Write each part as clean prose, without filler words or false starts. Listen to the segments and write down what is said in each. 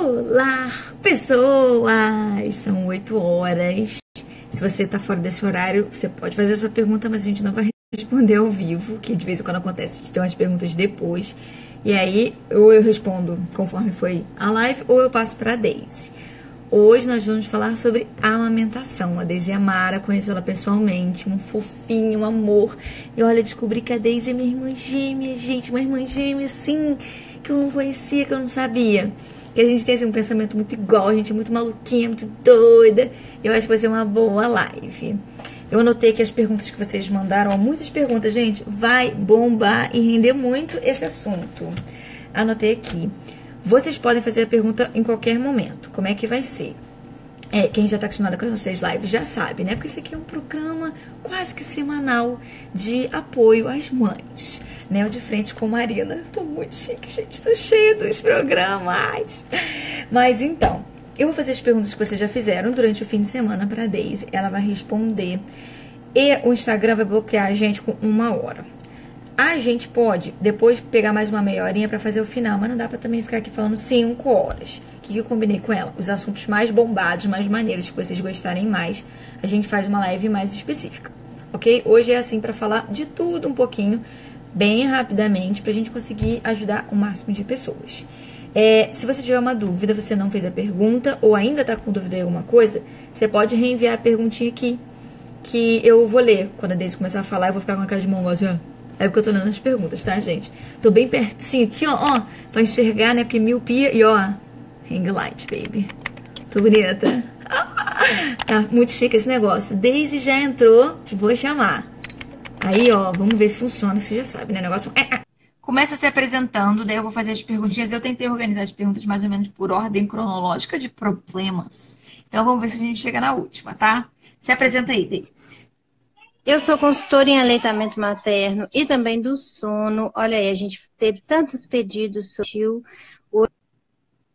Olá, pessoas! São 8 horas. Se você está fora desse horário, você pode fazer a sua pergunta, mas a gente não vai responder ao vivo, que de vez em quando acontece, a gente tem umas perguntas depois. E aí, ou eu respondo conforme foi a live, ou eu passo para a Daisy. Hoje nós vamos falar sobre amamentação. A Daisy Amara, conheço ela pessoalmente, um fofinho, um amor. E olha, descobri que a Daisy é minha irmã gêmea, gente, uma irmã gêmea, assim, que eu não conhecia, que eu não sabia. Que a gente tem assim, um pensamento muito igual, a gente é muito maluquinha, muito doida. Eu acho que vai ser uma boa live. Eu anotei que as perguntas que vocês mandaram, muitas perguntas, gente, vai bombar e render muito esse assunto. Anotei aqui. Vocês podem fazer a pergunta em qualquer momento. Como é que vai ser? Quem já está acostumado com as nossas lives já sabe, né? Porque esse aqui é um programa quase que semanal de apoio às mães, né? O De Frente com Marina. Tô muito chique, gente. Tô cheia dos programas. Mas então, eu vou fazer as perguntas que vocês já fizeram durante o fim de semana para a Daisy. Ela vai responder. E o Instagram vai bloquear a gente com 1 hora. A gente pode depois pegar mais uma meia horinha para fazer o final, mas não dá para também ficar aqui falando 5 horas. O que eu combinei com ela? Os assuntos mais bombados, mais maneiros, que vocês gostarem mais, a gente faz uma live mais específica, ok? Hoje é assim para falar de tudo um pouquinho, bem rapidamente, pra gente conseguir ajudar o máximo de pessoas. Se você tiver uma dúvida, você não fez a pergunta ou ainda tá com dúvida em alguma coisa, você pode reenviar a perguntinha aqui, que eu vou ler. Quando a Daisy começar a falar, eu vou ficar com a cara de mão assim, É porque eu tô lendo as perguntas, tá, gente? Tô bem pertinho aqui, ó, pra enxergar, né? Porque miopia e, ó, ring light, baby. Tô bonita. Tá muito chique esse negócio. Daisy já entrou, vou chamar. Aí, ó, vamos ver se funciona, você já sabe, né? O negócio começa se apresentando, daí eu vou fazer as perguntinhas. Eu tentei organizar as perguntas mais ou menos por ordem cronológica de problemas. Então, vamos ver se a gente chega na última, tá? Se apresenta aí, Daisy. Eu sou consultora em aleitamento materno e também do sono. Olha aí, a gente teve tantos pedidos sobre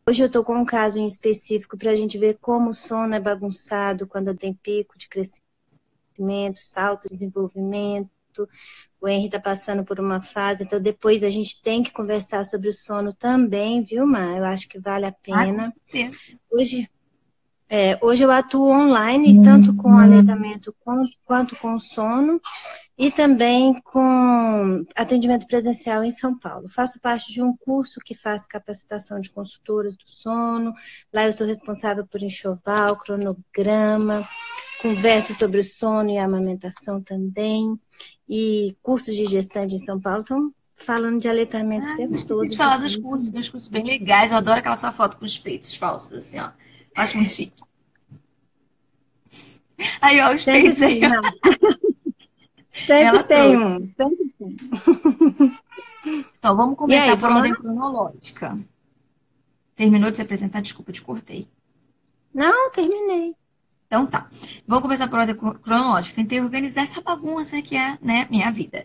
Hoje eu estou com um caso em específico para a gente ver como o sono é bagunçado quando tem pico de crescimento, salto de desenvolvimento. O Henry está passando por uma fase, então depois a gente tem que conversar sobre o sono também, viu, Mar? Eu acho que vale a pena. Hoje eu atuo online, tanto com aleitamento quanto com sono, e também com atendimento presencial em São Paulo. Faço parte de um curso que faz capacitação de consultoras do sono. Lá eu sou responsável por enxoval, cronograma, converso sobre o sono e a amamentação também. E cursos de gestante em São Paulo estão falando de aleitamento o tempo todo. De falar dos cursos bem legais. Eu adoro aquela sua foto com os peitos falsos, assim, ó. Acho muito chique. Aí, ó, os Sempre peitos aí. Sempre tem um. Sempre tem. Então, vamos começar por ordem cronológica. Terminou de se apresentar? Desculpa, te cortei. Não, terminei. Então tá. Vamos começar por ordem cronológica. Tentei organizar essa bagunça que é, né, minha vida.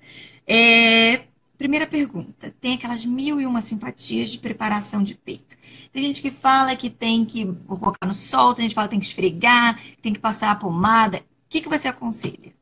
Primeira pergunta. Tem aquelas 1001 simpatias de preparação de peito. Tem gente que fala que tem que colocar no sol, tem gente que fala que tem que esfregar, tem que passar a pomada. O que você aconselha?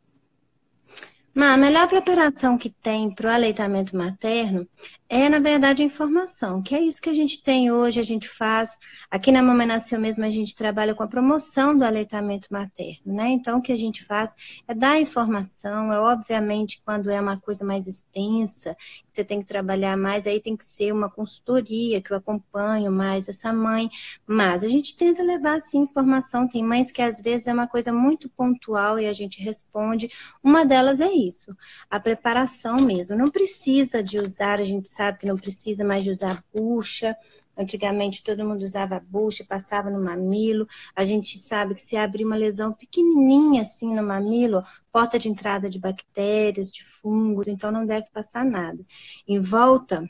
A melhor preparação que tem para o aleitamento materno é, na verdade, a informação, que é isso que a gente tem hoje, a gente faz. Aqui na Mamãe Nasceu mesmo, a gente trabalha com a promoção do aleitamento materno, né? Então, o que a gente faz é dar informação, obviamente, quando é uma coisa mais extensa, que você tem que trabalhar mais, aí tem que ser uma consultoria, que eu acompanho mais essa mãe, mas a gente tenta levar, sim, informação. Tem mães que, às vezes, é uma coisa muito pontual e a gente responde. Uma delas é isso, a preparação mesmo. Não precisa de usar, a gente sabe que não precisa mais de usar bucha. Antigamente todo mundo usava bucha, passava no mamilo. A gente sabe que se abrir uma lesão pequenininha assim no mamilo, porta de entrada de bactérias, de fungos, então não deve passar nada. Em volta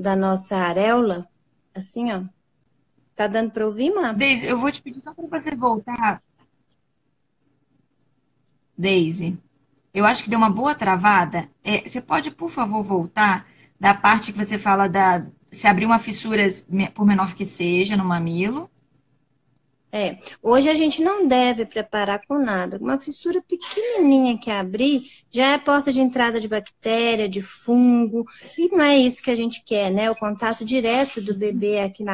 da nossa areola, assim, ó. Tá dando para ouvir, Má? Daisy, eu vou te pedir só para você voltar. Daisy, eu acho que deu uma boa travada. Você pode, por favor, voltar da parte que você fala se abrir uma fissura, por menor que seja, no mamilo? Hoje a gente não deve preparar com nada. Uma fissura pequenininha que abrir já é porta de entrada de bactéria, de fungo, e não é isso que a gente quer, né? O contato direto do bebê aqui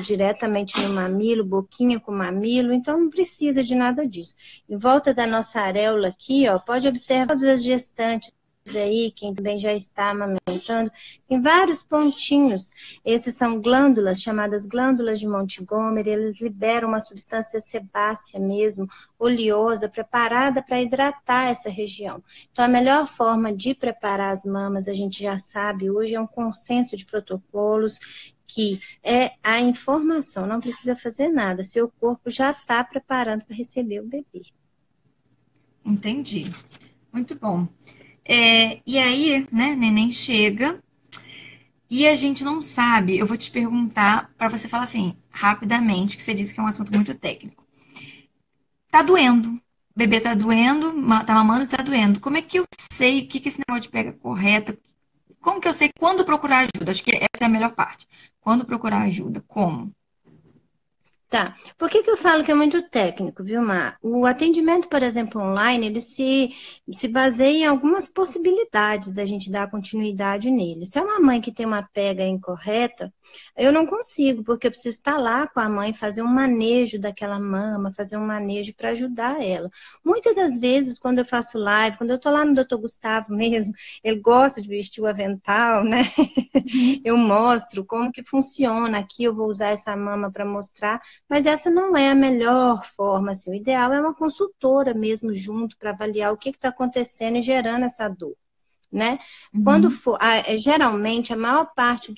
diretamente no mamilo, boquinha com mamilo, então não precisa de nada disso. Em volta da nossa areola aqui, ó, pode observar todas as gestantes aí, quem também já está amamentando, tem vários pontinhos. Esses são glândulas, chamadas glândulas de Montgomery, eles liberam uma substância sebácea mesmo, oleosa, preparada para hidratar essa região. Então, a melhor forma de preparar as mamas, a gente já sabe, hoje é um consenso de protocolos, que é a informação, não precisa fazer nada, seu corpo já está preparando para receber o bebê. Entendi. Muito bom. E aí, né, neném chega e a gente não sabe. Eu vou te perguntar para você falar assim, rapidamente, que você disse que é um assunto muito técnico. Tá doendo. O bebê tá doendo, tá mamando e tá doendo. Como é que eu sei o que esse negócio de pega correta? Como que eu sei quando procurar ajuda? Acho que essa é a melhor parte. Quando procurar ajuda? Como? Tá. Por que eu falo que é muito técnico, viu, Mar? O atendimento, por exemplo, online, ele se baseia em algumas possibilidades da gente dar continuidade nele. Se é uma mãe que tem uma pega incorreta, eu não consigo, porque eu preciso estar lá com a mãe, fazer um manejo daquela mama, fazer um manejo para ajudar ela. Muitas das vezes, quando eu faço live, quando eu tô lá no Dr. Gustavo mesmo, ele gosta de vestir o avental, né? Eu mostro como que funciona. Aqui eu vou usar essa mama para mostrar. Mas essa não é a melhor forma, assim. O ideal é uma consultora mesmo junto para avaliar o que está acontecendo e gerando essa dor, né? Quando Uhum. for, geralmente a maior parte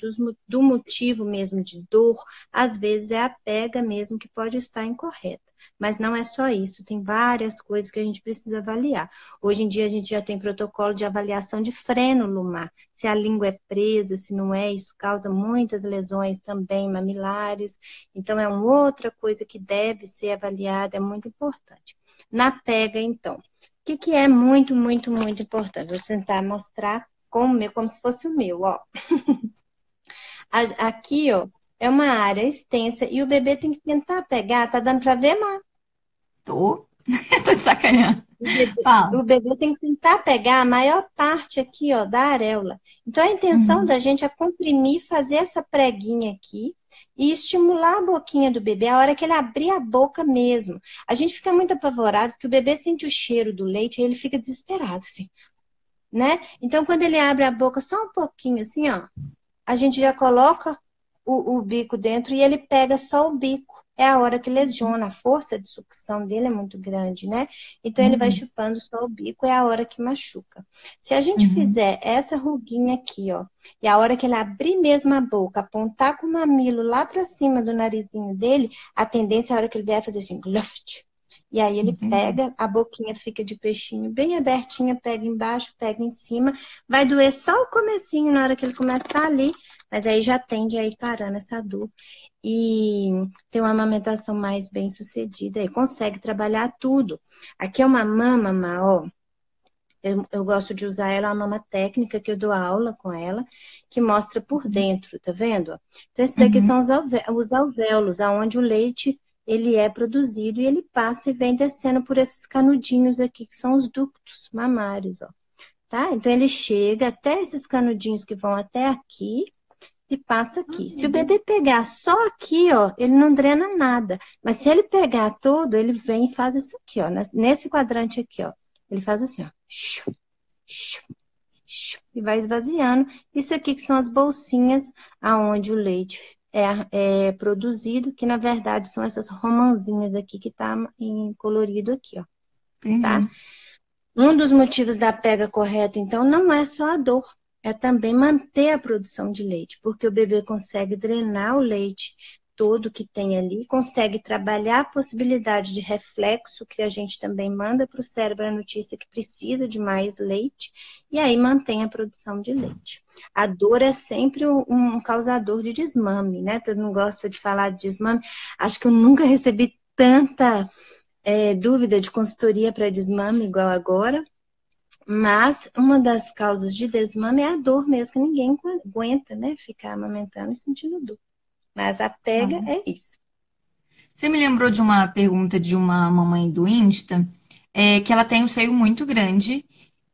do motivo mesmo de dor, às vezes é a pega mesmo que pode estar incorreta. Mas não é só isso, tem várias coisas que a gente precisa avaliar. Hoje em dia a gente já tem protocolo de avaliação de freno lumar, se a língua é presa, se não é, isso causa muitas lesões também mamilares. Então é uma outra coisa que deve ser avaliada, é muito importante. Na pega, então, que é muito, muito, muito importante? Vou tentar mostrar como se fosse o meu, ó. Aqui, ó, é uma área extensa e o bebê tem que tentar pegar. Tá dando para ver, Mar? Tô. Tô de sacaneando. O bebê, Fala. o bebê tem que tentar pegar a maior parte aqui, ó, da areola. Então, a intenção Uhum. da gente é comprimir, fazer essa preguinha aqui e estimular a boquinha do bebê a hora que ele abrir a boca mesmo. A gente fica muito apavorado porque o bebê sente o cheiro do leite e ele fica desesperado, assim, né? Então, quando ele abre a boca só um pouquinho, assim, ó, a gente já coloca o bico dentro e ele pega só o bico. É a hora que lesiona, a força de sucção dele é muito grande, né? Então ele vai Uhum. chupando só o bico, é a hora que machuca. Se a gente Uhum. fizer essa ruguinha aqui, ó, e a hora que ele abrir mesmo a boca, apontar com o mamilo lá para cima do narizinho dele, a tendência é a hora que ele vier fazer assim, luft. E aí ele Entendi. pega, a boquinha fica de peixinho bem abertinha, pega embaixo, pega em cima. Vai doer só o comecinho na hora que ele começar ali, mas aí já tende a ir parando essa dor e ter uma amamentação mais bem sucedida e consegue trabalhar tudo. Aqui é uma mama, ó. Eu gosto de usar ela, é uma mama técnica que eu dou aula com ela, que mostra por dentro, tá vendo? Então, esses daqui Uhum. são os alvéolos, aonde o leite ele é produzido e ele passa e vem descendo por esses canudinhos aqui, que são os ductos mamários, ó. Tá? Então, ele chega até esses canudinhos que vão até aqui, e passa Ah, aqui. Se o legal. bebê pegar só aqui, ó, ele não drena nada. Mas se ele pegar todo, ele vem e faz isso aqui, ó. Nesse quadrante aqui, ó. Ele faz assim, ó. Shoo, shoo, shoo, e vai esvaziando. Isso aqui que são as bolsinhas aonde o leite é produzido, que na verdade são essas romãzinhas aqui que tá em colorido aqui, ó. Tá? Entendi. Um dos motivos da pega correta, então, não é só a dor, é também manter a produção de leite, porque o bebê consegue drenar o leite todo que tem ali, consegue trabalhar a possibilidade de reflexo, que a gente também manda para o cérebro a notícia que precisa de mais leite, e aí mantém a produção de leite. A dor é sempre um causador de desmame, né? Todo mundo gosta de falar de desmame. Acho que eu nunca recebi tanta dúvida de consultoria para desmame igual agora, mas uma das causas de desmame é a dor mesmo, que ninguém aguenta, né? Ficar amamentando e sentindo dor. Mas a pega Ah, é isso. Você me lembrou de uma pergunta de uma mamãe do Insta, que ela tem um seio muito grande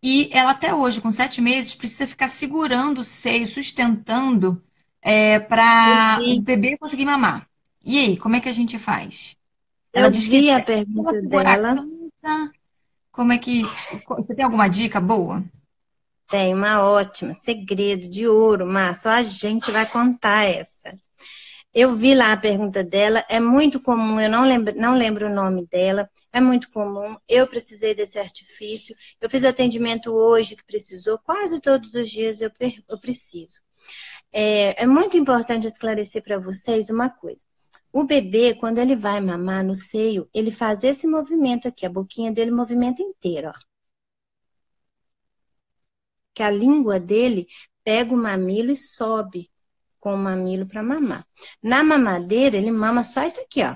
e ela até hoje, com 7 meses, precisa ficar segurando o seio, sustentando, Eu para o vi, bebê conseguir mamar. E aí, como é que a gente faz? Ela eu diz que vi a se ela pergunta segurar dela. cansa. Como é que. Você tem alguma dica boa? Tem uma ótima, segredo de ouro, mas só a gente vai contar essa. Eu vi lá a pergunta dela, é muito comum, eu não lembro o nome dela, é muito comum. Eu precisei desse artifício, eu fiz atendimento hoje que precisou, quase todos os dias eu preciso. É muito importante esclarecer para vocês uma coisa. O bebê, quando ele vai mamar no seio, ele faz esse movimento aqui, a boquinha dele movimenta inteiro, ó. Que a língua dele pega o mamilo e sobe com o mamilo para mamar. Na mamadeira, ele mama só isso aqui, ó.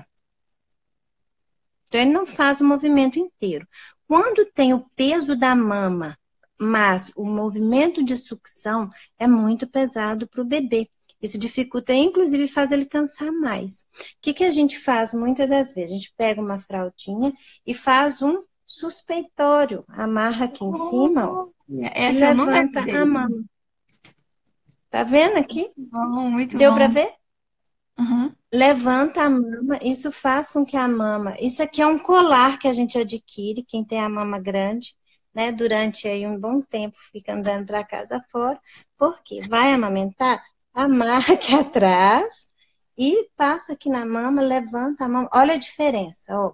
Então, ele não faz o movimento inteiro. Quando tem o peso da mama, mas o movimento de sucção é muito pesado para o bebê. Isso dificulta, inclusive, faz ele cansar mais. O que a gente faz muitas das vezes? A gente pega uma fraldinha e faz um suspeitório. Amarra aqui em cima, ó, e Essa eu nunca levanta a vi. mama. Tá vendo aqui? Bom, muito Deu para bom. ver? Uhum. Levanta a mama, isso faz com que a mama. Isso aqui é um colar que a gente adquire, quem tem a mama grande, né? Durante aí um bom tempo, fica andando para casa fora, porque vai amamentar, amarra aqui atrás e passa aqui na mama, levanta a mama. Olha a diferença, ó.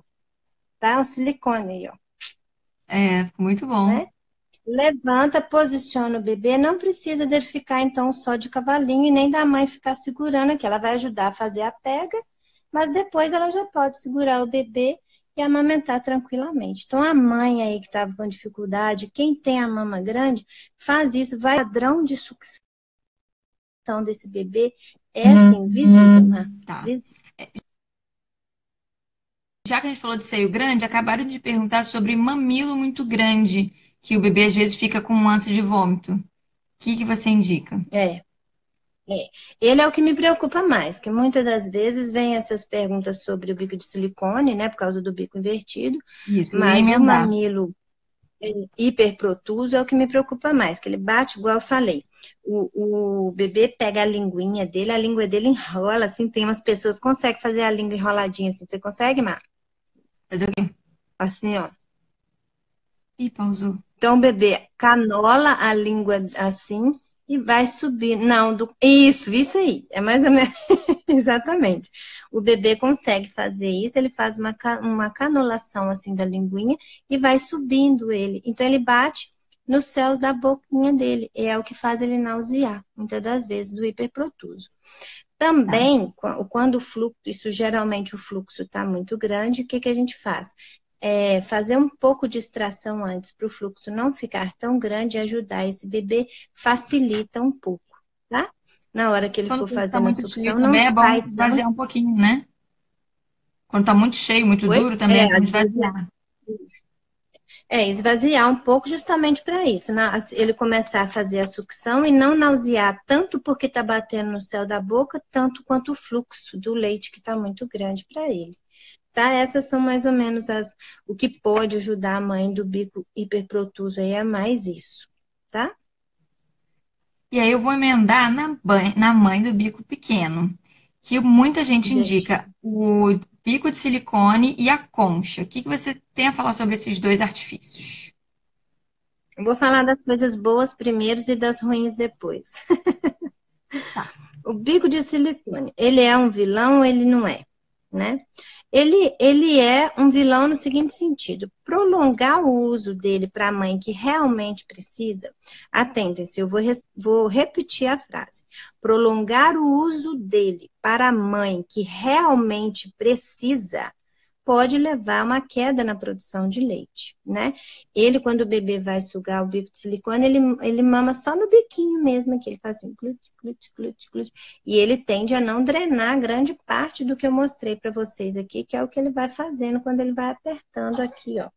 Tá? Um silicone aí, ó, Muito bom. né? Levanta, posiciona o bebê, não precisa dele ficar então só de cavalinho e nem da mãe ficar segurando aqui. Ela vai ajudar a fazer a pega, mas depois ela já pode segurar o bebê e amamentar tranquilamente. Então, a mãe aí que estava com dificuldade, quem tem a mama grande, faz isso, vai. O padrão de sucção desse bebê é assim, visível, né? Tá. Visível. Já que a gente falou de seio grande, acabaram de perguntar sobre mamilo muito grande, que o bebê às vezes fica com ânsia de vômito. O que que você indica? É. É. Ele é o que me preocupa mais, que muitas das vezes vem essas perguntas sobre o bico de silicone, né, por causa do bico invertido, Isso, eu ia mas o emendar. mamilo hiperprotuso é o que me preocupa mais, que ele bate, igual eu falei. O bebê pega a linguinha dele, a língua dele enrola, assim, tem umas pessoas que conseguem fazer a língua enroladinha assim. Você consegue, Mar? Fazer o quê? Assim, ó. Ih, pausou. Então, o bebê canola a língua assim e vai subir. Não, isso aí. É mais ou menos. Exatamente. O bebê consegue fazer isso, ele faz uma canulação assim da linguinha e vai subindo ele. Então, ele bate no céu da boquinha dele. E é o que faz ele nausear, muitas das vezes, do hiperprotuso. Tá. Também, quando o fluxo, isso geralmente o fluxo está muito grande, o que a gente faz? Fazer um pouco de extração antes para o fluxo não ficar tão grande e ajudar esse bebê, facilita um pouco, tá? Na hora que ele Quando for o peito tá fazendo a muito cheio sucção, não também é bom sai tão. esvaziar um pouquinho, né? Quando tá muito cheio, muito Oi? duro, também é bom Às vezes esvaziar. esvaziar um pouco justamente para isso, né? Ele começar a fazer a sucção e não nausear tanto porque está batendo no céu da boca, tanto quanto o fluxo do leite que está muito grande para ele. Tá? Essas são mais ou menos o que pode ajudar a mãe do bico hiperprotuso aí, é mais isso, tá? E aí eu vou emendar na mãe do bico pequeno, que muita gente indica Divertido. o bico de silicone e a concha. O que que você tem a falar sobre esses dois artifícios? Eu vou falar das coisas boas primeiro e das ruins depois. Tá. O bico de silicone, ele é um vilão ou ele não é, né? Ele é um vilão no seguinte sentido: prolongar o uso dele para a mãe que realmente precisa. Atentem-se, vou repetir a frase. Prolongar o uso dele para a mãe que realmente precisa pode levar a uma queda na produção de leite, né? Ele, quando o bebê vai sugar o bico de silicone, ele mama só no biquinho mesmo, aqui ele faz assim, glute, glute, glute, glute, e ele tende a não drenar grande parte do que eu mostrei para vocês aqui, que é o que ele vai fazendo quando ele vai apertando aqui, ó,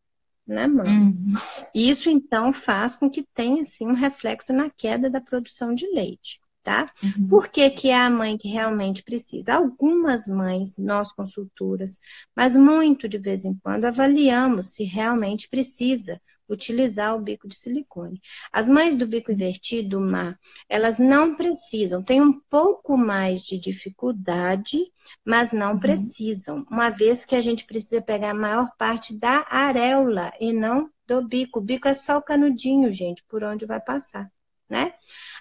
na mama. Uhum. Isso, então, faz com que tenha, assim, um reflexo na queda da produção de leite. tá? Uhum. Por que que é a mãe que realmente precisa? Algumas mães, nós consultoras, mas muito de vez em quando avaliamos se realmente precisa utilizar o bico de silicone. As mães do bico invertido, Má, elas não precisam, têm um pouco mais de dificuldade, mas não Uhum. precisam, uma vez que a gente precisa pegar a maior parte da areola e não do bico. O bico é só o canudinho, gente, por onde vai passar, né?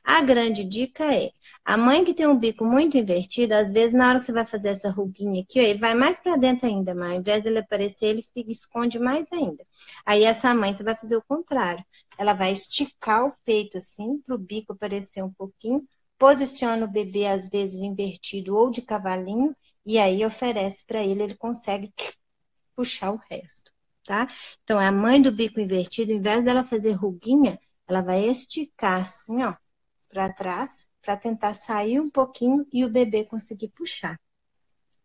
A grande dica é, a mãe que tem um bico muito invertido, às vezes na hora que você vai fazer essa ruguinha aqui, ó, ele vai mais para dentro ainda, mas ao invés dele aparecer, ele fica, esconde mais ainda. Aí essa mãe, você vai fazer o contrário. Ela vai esticar o peito assim, para o bico aparecer um pouquinho, posiciona o bebê às vezes invertido ou de cavalinho, e aí oferece para ele, ele consegue puxar o resto, tá? Então, a mãe do bico invertido, ao invés dela fazer ruguinha, ela vai esticar assim, ó, para trás, para tentar sair um pouquinho e o bebê conseguir puxar,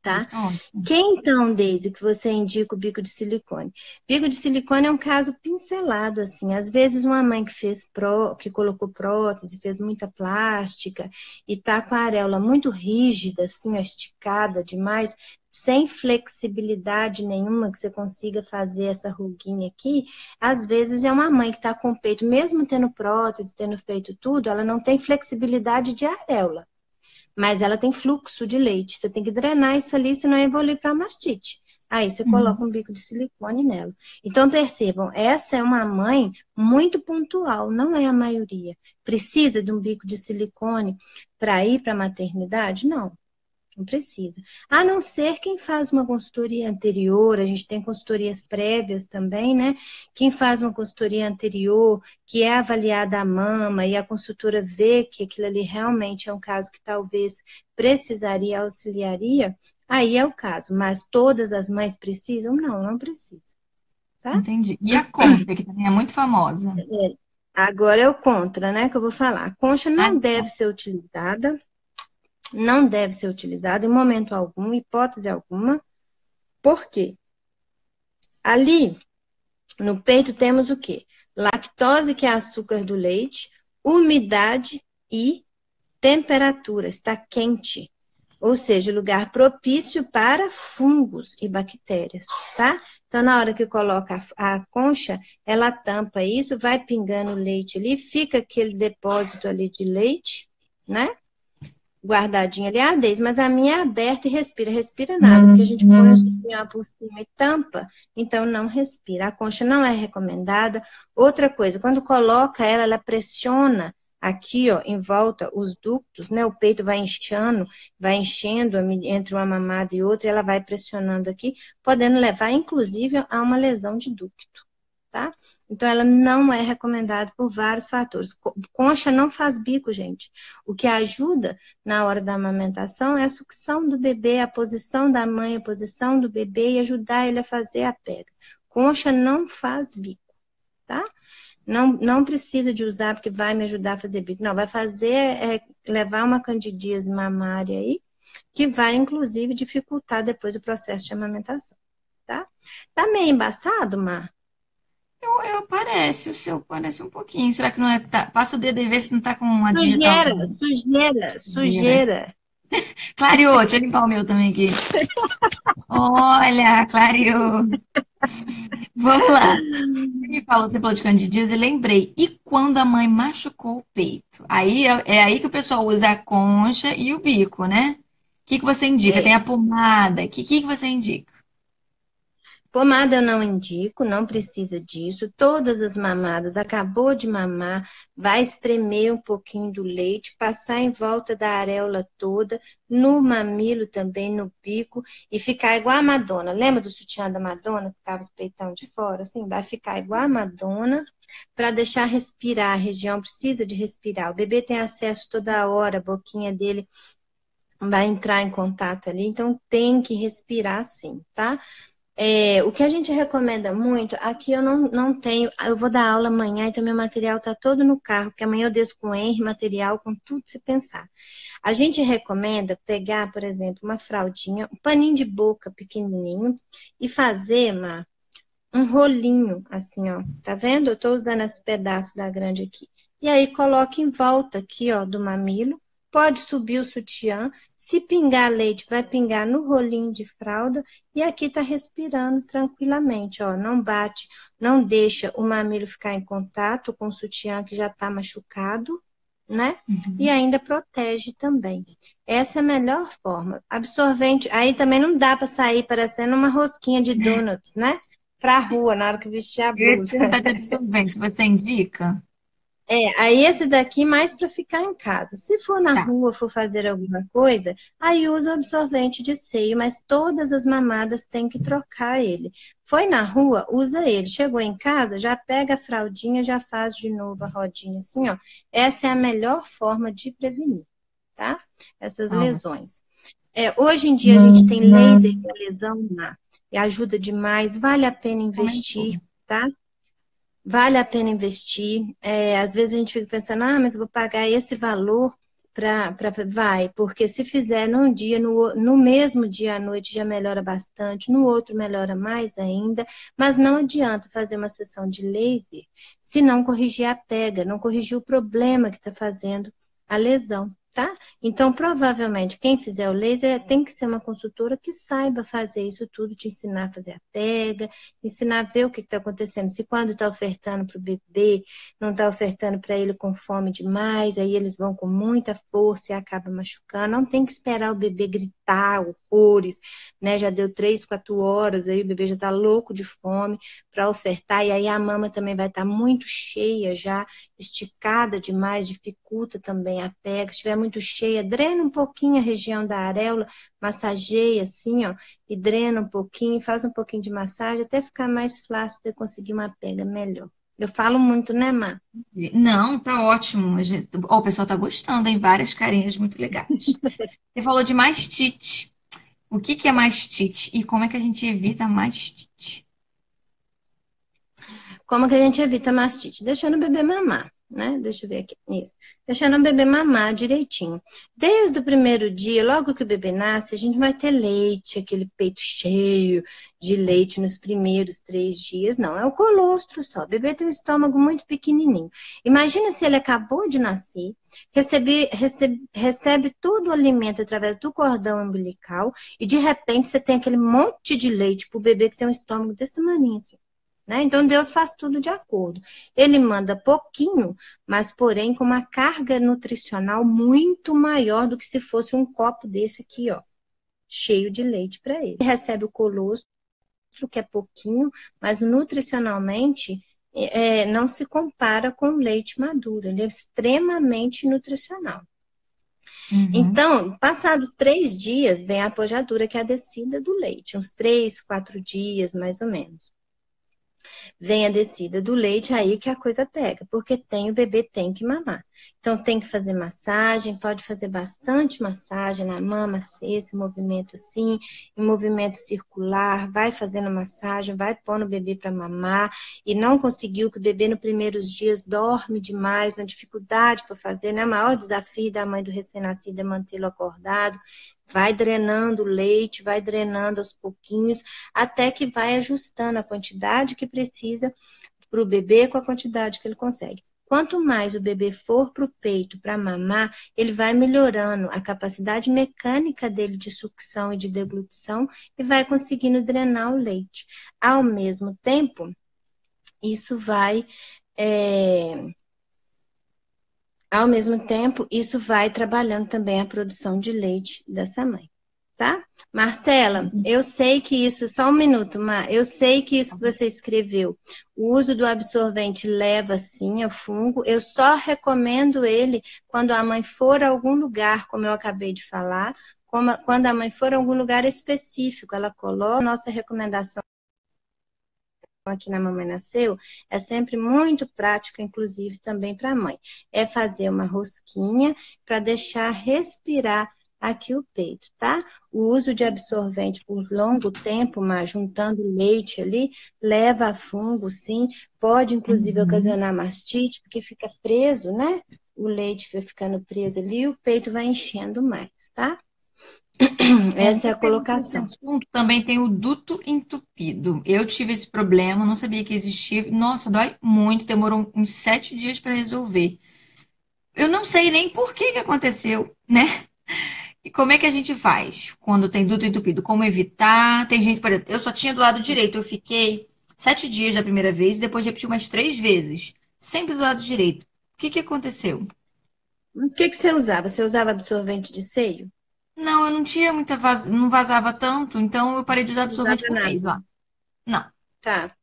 tá? Ótimo. Quem então, Deise, que você indica o bico de silicone? Bico de silicone é um caso pincelado, assim. Às vezes uma mãe que que colocou prótese, fez muita plástica e tá com a areola muito rígida, assim, ó, esticada demais, sem flexibilidade nenhuma que você consiga fazer essa ruguinha aqui. Às vezes é uma mãe que tá com o peito, mesmo tendo prótese, tendo feito tudo, ela não tem flexibilidade de areola, mas ela tem fluxo de leite. Você tem que drenar isso ali, senão evolui para mastite. Aí você coloca Uhum. um bico de silicone nela. Então percebam, essa é uma mãe muito pontual, não é a maioria. Precisa de um bico de silicone para ir para a maternidade? Não. Não precisa. A não ser quem faz uma consultoria anterior, a gente tem consultorias prévias também, né? Quem faz uma consultoria anterior, que é avaliada a mama e a consultora vê que aquilo ali realmente é um caso que talvez precisaria, auxiliaria, aí é o caso. Mas todas as mães precisam? Não, não precisa, tá? Entendi. E a concha, que também é muito famosa. É. Agora é o contra, né? Que eu vou falar. A concha Ah, não tá. deve ser utilizada, não deve ser utilizada em momento algum, hipótese alguma. Por quê? Ali no peito temos o quê? Lactose, que é açúcar do leite, umidade e temperatura. Está quente. Ou seja, lugar propício para fungos e bactérias, tá? Então, na hora que coloca a concha, ela tampa isso, vai pingando leite ali, fica aquele depósito ali de leite, né? Guardadinha ali, a Deise, mas a minha é aberta e respira. Respira nada, porque a gente põe o sutiã por cima e tampa, então não respira. A concha não é recomendada. Outra coisa, quando coloca ela, ela pressiona aqui, ó, em volta os ductos, né? O peito vai inchando, vai enchendo entre uma mamada e outra, e ela vai pressionando aqui, podendo levar, inclusive, a uma lesão de ducto, tá? Então, ela não é recomendada por vários fatores. Concha não faz bico, gente. O que ajuda na hora da amamentação é a sucção do bebê, a posição da mãe, a posição do bebê e ajudar ele a fazer a pega. Concha não faz bico, tá? Não, não precisa de usar porque vai me ajudar a fazer bico. Não, vai fazer levar uma candidíase mamária aí, que vai, inclusive, dificultar depois o processo de amamentação, tá? Tá meio embaçado, Mar? Parece, o seu parece um pouquinho. Será que não é? Passa o dedo e vê se não tá com uma digital. Sujeira, sujeira, Sujeira. sujeira. Clareou, deixa eu limpar o meu também aqui. Olha, clareou. Vamos lá. Você falou de candidíase e lembrei. E quando a mãe machucou o peito? Aí é aí que o pessoal usa a concha e o bico, né? O que que você indica? Tem É. a pomada. O que você indica? Pomada eu não indico, não precisa disso. Todas as mamadas, acabou de mamar, vai espremer um pouquinho do leite, passar em volta da areola toda, no mamilo também, no bico, e ficar igual a Madonna. Lembra do sutiã da Madonna, que ficava os peitão de fora? Assim, vai ficar igual a Madonna, para deixar respirar. A região precisa de respirar. O bebê tem acesso toda hora, a boquinha dele vai entrar em contato ali, então tem que respirar sim, tá? O que a gente recomenda muito, aqui eu não tenho, eu vou dar aula amanhã, então meu material está todo no carro, porque amanhã eu desço com Henry, material, com tudo se pensar. A gente recomenda pegar, por exemplo, uma fraldinha, um paninho de boca pequenininho e fazer um rolinho, assim, ó. Tá vendo? Eu tô usando esse pedaço da grande aqui. E aí coloca em volta aqui, ó, do mamilo, pode subir o sutiã, se pingar leite, vai pingar no rolinho de fralda, e aqui tá respirando tranquilamente, ó, não bate, não deixa o mamilo ficar em contato com o sutiã que já tá machucado, né? E ainda protege também. Essa é a melhor forma. Absorvente, aí também não dá para sair parecendo uma rosquinha de donuts, né? Pra rua, na hora que vestir a Eu ia te blusa. perguntar de absorvente, você indica? Aí esse daqui mais para ficar em casa. Se for na Tá. rua, for fazer alguma coisa, aí usa o absorvente de seio, mas todas as mamadas têm que trocar ele. Foi na rua, usa ele. Chegou em casa, já pega a fraldinha, já faz de novo a rodinha assim, ó. Essa é a melhor forma de prevenir, tá? Essas Tá bom. lesões. Hoje em dia a gente tem laser para lesão lá, e ajuda demais, vale a pena Comentou. investir, tá? Vale a pena investir. Às vezes a gente fica pensando, mas eu vou pagar esse valor para. Vai, porque se fizer num dia, no mesmo dia à noite já melhora bastante, no outro melhora mais ainda, mas não adianta fazer uma sessão de laser se não corrigir a pega, não corrigir o problema que está fazendo a lesão. Tá? Então, provavelmente, quem fizer o laser tem que ser uma consultora que saiba fazer isso tudo, te ensinar a fazer a pega, ensinar a ver o que está acontecendo. Se quando está ofertando para o bebê, não está ofertando para ele com fome demais, aí eles vão com muita força e acaba machucando. Não tem que esperar o bebê gritar horrores, né? Já deu 3, 4 horas, aí o bebê já está louco de fome para ofertar, e aí a mama também vai estar muito cheia já, esticada demais, dificulta também a pega. Se estiver muito cheia, drena um pouquinho a região da areola, massageia assim, ó, e drena um pouquinho, faz um pouquinho de massagem até ficar mais fácil de conseguir uma pega melhor. Eu falo muito, né, Má? Não, tá ótimo. Ó, o pessoal tá gostando, hein? Várias carinhas muito legais. Você falou de mastite. O que que é mastite e como é que a gente evita mastite? Como que a gente evita mastite? Deixando o bebê mamar, né? Deixa eu ver aqui. Isso. Deixando o bebê mamar direitinho. Desde o primeiro dia, logo que o bebê nasce, a gente vai ter leite, aquele peito cheio de leite nos primeiros 3 dias. Não, é o colostro só. O bebê tem um estômago muito pequenininho. Imagina se ele acabou de nascer, recebe todo o alimento através do cordão umbilical e de repente você tem aquele monte de leite para o bebê que tem um estômago desse tamanho assim. Né? Então, Deus faz tudo de acordo. Ele manda pouquinho, mas porém com uma carga nutricional muito maior do que se fosse um copo desse aqui, ó, cheio de leite para ele. Ele recebe o colostro, que é pouquinho, mas nutricionalmente não se compara com o leite maduro. Ele é extremamente nutricional. Uhum. Então, passados 3 dias, vem a pojadura, que é a descida do leite, uns 3, 4 dias, mais ou menos. Vem a descida do leite, aí que a coisa pega, porque o bebê tem que mamar. Então tem que fazer massagem, pode fazer bastante massagem na mama, esse movimento assim, em movimento circular, vai fazendo massagem, vai pondo o bebê para mamar, e não conseguiu, que o bebê nos primeiros dias dorme demais, uma dificuldade para fazer, né? O maior desafio da mãe do recém-nascido é mantê-lo acordado. Vai drenando o leite, vai drenando aos pouquinhos, até que vai ajustando a quantidade que precisa para o bebê com a quantidade que ele consegue. Quanto mais o bebê for para o peito para mamar, ele vai melhorando a capacidade mecânica dele de sucção e de deglutição e vai conseguindo drenar o leite. Ao mesmo tempo, isso vai. Isso vai trabalhando também a produção de leite dessa mãe, tá? Marcela, eu sei que isso, só um minuto, Mar, eu sei que isso que você escreveu, o uso do absorvente leva sim ao fungo, eu só recomendo ele quando a mãe for a algum lugar, como eu acabei de falar, quando a mãe for a algum lugar específico, ela coloca a nossa recomendação aqui na Mamãe Nasceu, é sempre muito prática, inclusive também para a mãe. É fazer uma rosquinha para deixar respirar aqui o peito, tá? O uso de absorvente por longo tempo, mas juntando leite ali, leva a fungo, sim. Pode, inclusive, Uhum. ocasionar mastite, porque fica preso, né? O leite vai ficando preso ali e o peito vai enchendo mais, tá? Essa é Outra a pergunta nesse colocação. assunto também tem o duto entupido. Eu tive esse problema, não sabia que existia. Nossa, dói muito, demorou uns 7 dias para resolver. eu não sei nem por que que aconteceu, né? E como é que a gente faz quando tem duto entupido? Como evitar? Tem gente, por exemplo, eu só tinha do lado direito, eu fiquei 7 dias da primeira vez e depois repeti umas 3 vezes, sempre do lado direito. O que que aconteceu? Mas o que que você usava? Você usava absorvente de seio? Não, eu não tinha muita não vazava tanto, então eu parei de usar Não usava absorvente por mês nada. lá. Não. Tá.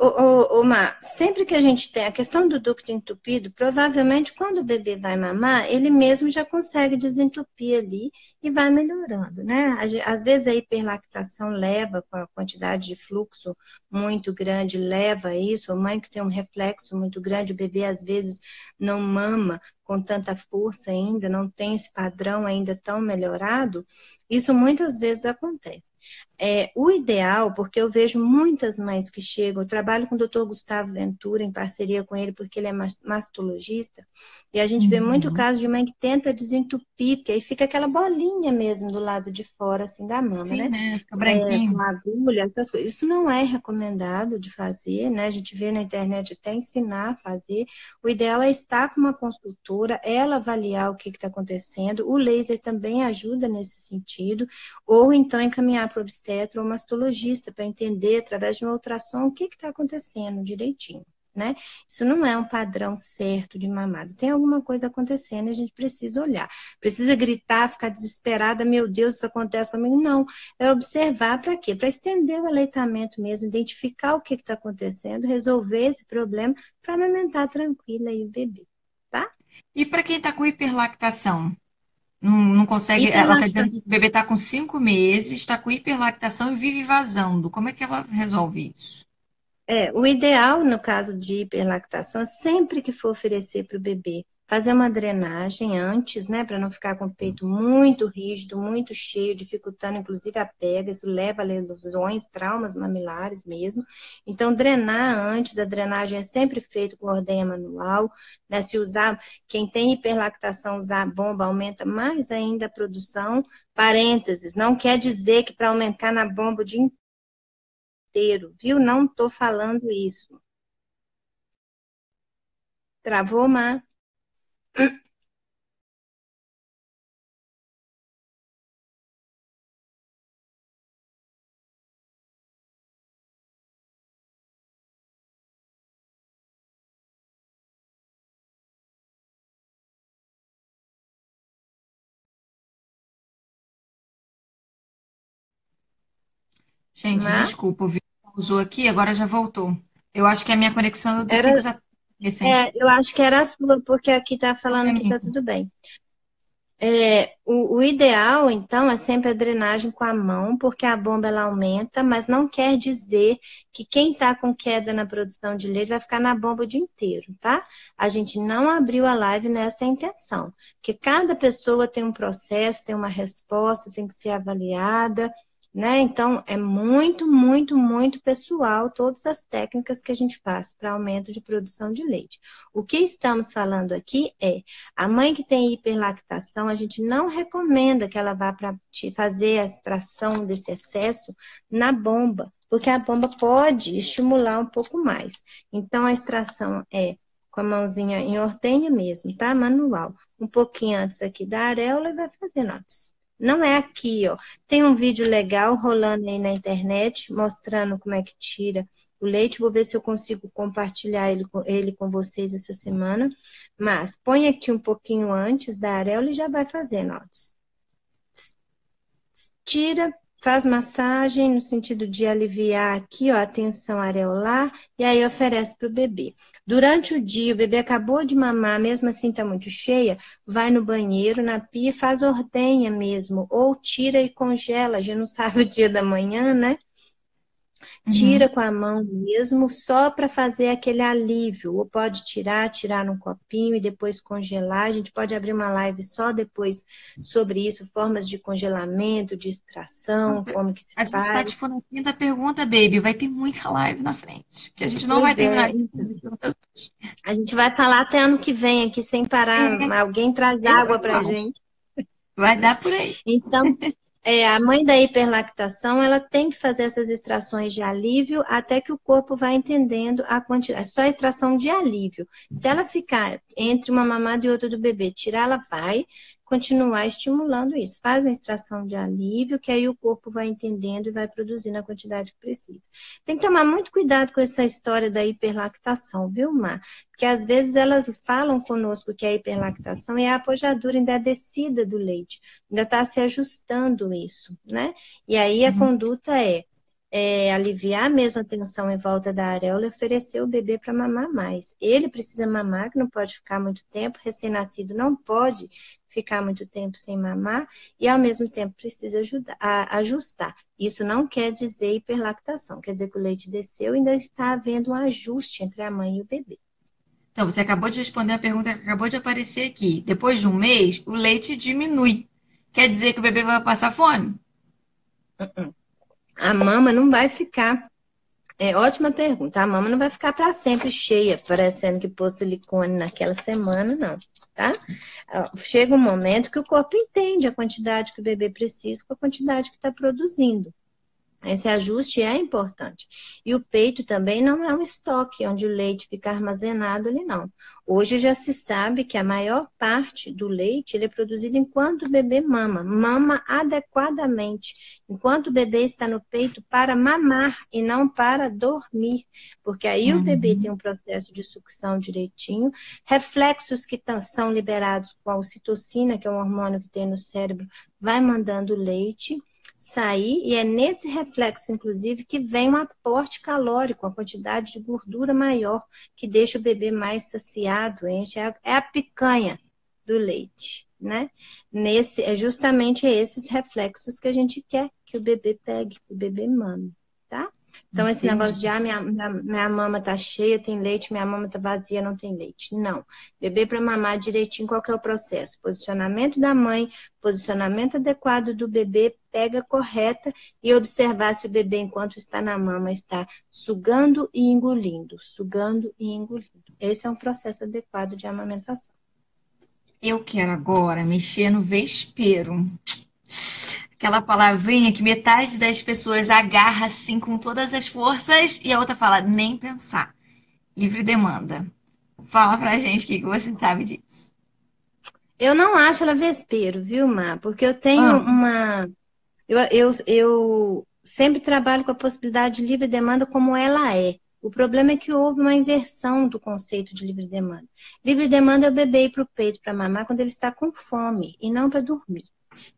Ô, Mar, sempre que a gente tem a questão do ducto entupido, provavelmente quando o bebê vai mamar, ele mesmo já consegue desentupir ali e vai melhorando, né? Às vezes a hiperlactação leva, com a quantidade de fluxo muito grande, leva a isso. A mãe que tem um reflexo muito grande, o bebê às vezes não mama com tanta força ainda, não tem esse padrão ainda tão melhorado. Isso muitas vezes acontece. O ideal, porque eu vejo muitas mães que chegam, eu trabalho com o doutor Gustavo Ventura, em parceria com ele, porque ele é mastologista, e a gente vê muito Uhum. caso de mãe que tenta desentupir, porque aí fica aquela bolinha mesmo do lado de fora, assim, da mama, Sim, né? né? Fica Com branquinho. agulha, essas coisas. Isso não é recomendado de fazer, né? A gente vê na internet até ensinar a fazer. O ideal é estar com uma consultora, ela avaliar o que está acontecendo. O laser também ajuda nesse sentido, ou então encaminhar para o obstetra ou mastologista para entender, através de uma ultrassom, o que está acontecendo direitinho. Né? Isso não é um padrão certo de mamado. Tem alguma coisa acontecendo e a gente precisa olhar. Precisa gritar, ficar desesperada, meu Deus, isso acontece comigo? Não. É observar para quê? Para estender o aleitamento mesmo, identificar o que está acontecendo, resolver esse problema para amamentar tranquila aí o bebê, tá? E para quem tá com hiperlactação? Não, não consegue. Ela está dizendo Hiperlactação. que o bebê está com 5 meses, está com hiperlactação e vive vazando. Como é que ela resolve isso? O ideal no caso de hiperlactação é sempre que for oferecer para o bebê, fazer uma drenagem antes, né, para não ficar com o peito muito rígido, muito cheio, dificultando inclusive a pega, isso leva a lesões, traumas mamilares mesmo. Então, drenar antes, a drenagem é sempre feita com ordenha manual, né, se usar, quem tem hiperlactação, usar a bomba aumenta mais ainda a produção. Parênteses, não quer dizer que para aumentar na bomba o dia inteiro, viu? Não estou falando isso. Travou, Mar? Gente, Mar? desculpa, o vídeo pausou aqui, agora já voltou. Eu acho que é a minha conexão, eu Era, tenho que usar recente. eu acho que era a sua, porque aqui está Então é falando a que está minha. tudo bem. O ideal, então, é sempre a drenagem com a mão, porque a bomba ela aumenta, mas não quer dizer que quem está com queda na produção de leite vai ficar na bomba o dia inteiro, tá? A gente não abriu a live nessa intenção, porque cada pessoa tem um processo, tem uma resposta, tem que ser avaliada, né? Então, é muito, muito, muito pessoal todas as técnicas que a gente faz para aumento de produção de leite. O que estamos falando aqui é a mãe que tem hiperlactação, a gente não recomenda que ela vá para fazer a extração desse excesso na bomba, porque a bomba pode estimular um pouco mais. Então, a extração é com a mãozinha em ordenha mesmo, tá? Manual. Um pouquinho antes aqui da areola e vai fazendo, ó. Não é aqui, ó. Tem um vídeo legal rolando aí na internet, mostrando como é que tira o leite. Vou ver se eu consigo compartilhar ele com vocês essa semana. Mas põe aqui um pouquinho antes da areola e já vai fazendo, ó. Tira, faz massagem no sentido de aliviar aqui, ó, a tensão areolar, e aí oferece para o bebê. Durante o dia, o bebê acabou de mamar, mesmo assim está muito cheia, vai no banheiro, na pia, faz ordenha mesmo, ou tira e congela, já não sabe o dia da manhã, né? Tira Uhum. com a mão mesmo, só para fazer aquele alívio. Ou pode tirar num copinho e depois congelar. A gente pode abrir uma live só depois sobre isso, formas de congelamento, de extração, como que se A gente está faz. tipo na quinta pergunta, baby. Vai ter muita live na frente. Porque a gente não vai Pois é, terminar de responder as perguntas hoje. a gente vai falar até ano que vem aqui sem parar. É, Alguém traz eu água para acho. gente. Vai dar por aí. Então, A mãe da hiperlactação, ela tem que fazer essas extrações de alívio até que o corpo vai entendendo a quantidade. Só extração de alívio. Se ela ficar entre uma mamada e outra do bebê, tirar, ela vai continuar estimulando isso. Faz uma extração de alívio, que aí o corpo vai entendendo e vai produzindo a quantidade que precisa. Tem que tomar muito cuidado com essa história da hiperlactação, viu, Mar? Porque às vezes elas falam conosco que a hiperlactação é a apojadura ainda a descida do leite. Ainda está se ajustando isso, né? E aí a Uhum. conduta é aliviar mesmo a tensão em volta da areola e oferecer o bebê para mamar mais. Ele precisa mamar, que não pode ficar muito tempo, recém-nascido não pode ficar muito tempo sem mamar, e ao mesmo tempo precisa ajustar. Isso não quer dizer hiperlactação, quer dizer que o leite desceu e ainda está havendo um ajuste entre a mãe e o bebê. Então, você acabou de responder a pergunta que acabou de aparecer aqui. Depois de um mês, o leite diminui. Quer dizer que o bebê vai passar fome? A mama não vai ficar. Ótima pergunta. A mama não vai ficar para sempre cheia, parecendo que pôs silicone naquela semana, não, tá? Chega um momento que o corpo entende a quantidade que o bebê precisa com a quantidade que está produzindo. Esse ajuste é importante. E o peito também não é um estoque onde o leite fica armazenado ali, não. Hoje já se sabe que a maior parte do leite ele é produzido enquanto o bebê mama. Mama adequadamente. Enquanto o bebê está no peito para mamar e não para dormir. Porque aí o bebê tem Uhum. um processo de sucção direitinho. Reflexos que são liberados com a ocitocina, que é um hormônio que tem no cérebro, vai mandando leite sair, e é nesse reflexo, inclusive, que vem um aporte calórico, uma quantidade de gordura maior, que deixa o bebê mais saciado, enche, é a picanha do leite, né? É justamente esses reflexos que a gente quer que o bebê pegue, que o bebê mame, tá? Então, esse negócio de, Entendi. minha mama tá cheia, tem leite, minha mama tá vazia, não tem leite. Não. Bebê para mamar direitinho, qual que é o processo? Posicionamento da mãe, posicionamento adequado do bebê, pega correta e observar se o bebê, enquanto está na mama, está sugando e engolindo, sugando e engolindo. Esse é um processo adequado de amamentação. Eu quero agora mexer no vespeiro. Aquela palavrinha que metade das pessoas agarra assim com todas as forças e a outra fala nem pensar. Livre demanda. Fala pra gente o que você sabe disso. Eu não acho ela vespeiro, viu, Mar? Porque eu tenho Ah, uma. Eu sempre trabalho com a possibilidade de livre demanda como ela é. O problema é que houve uma inversão do conceito de livre demanda. Livre demanda é o bebê ir para o peito para mamar quando ele está com fome e não para dormir.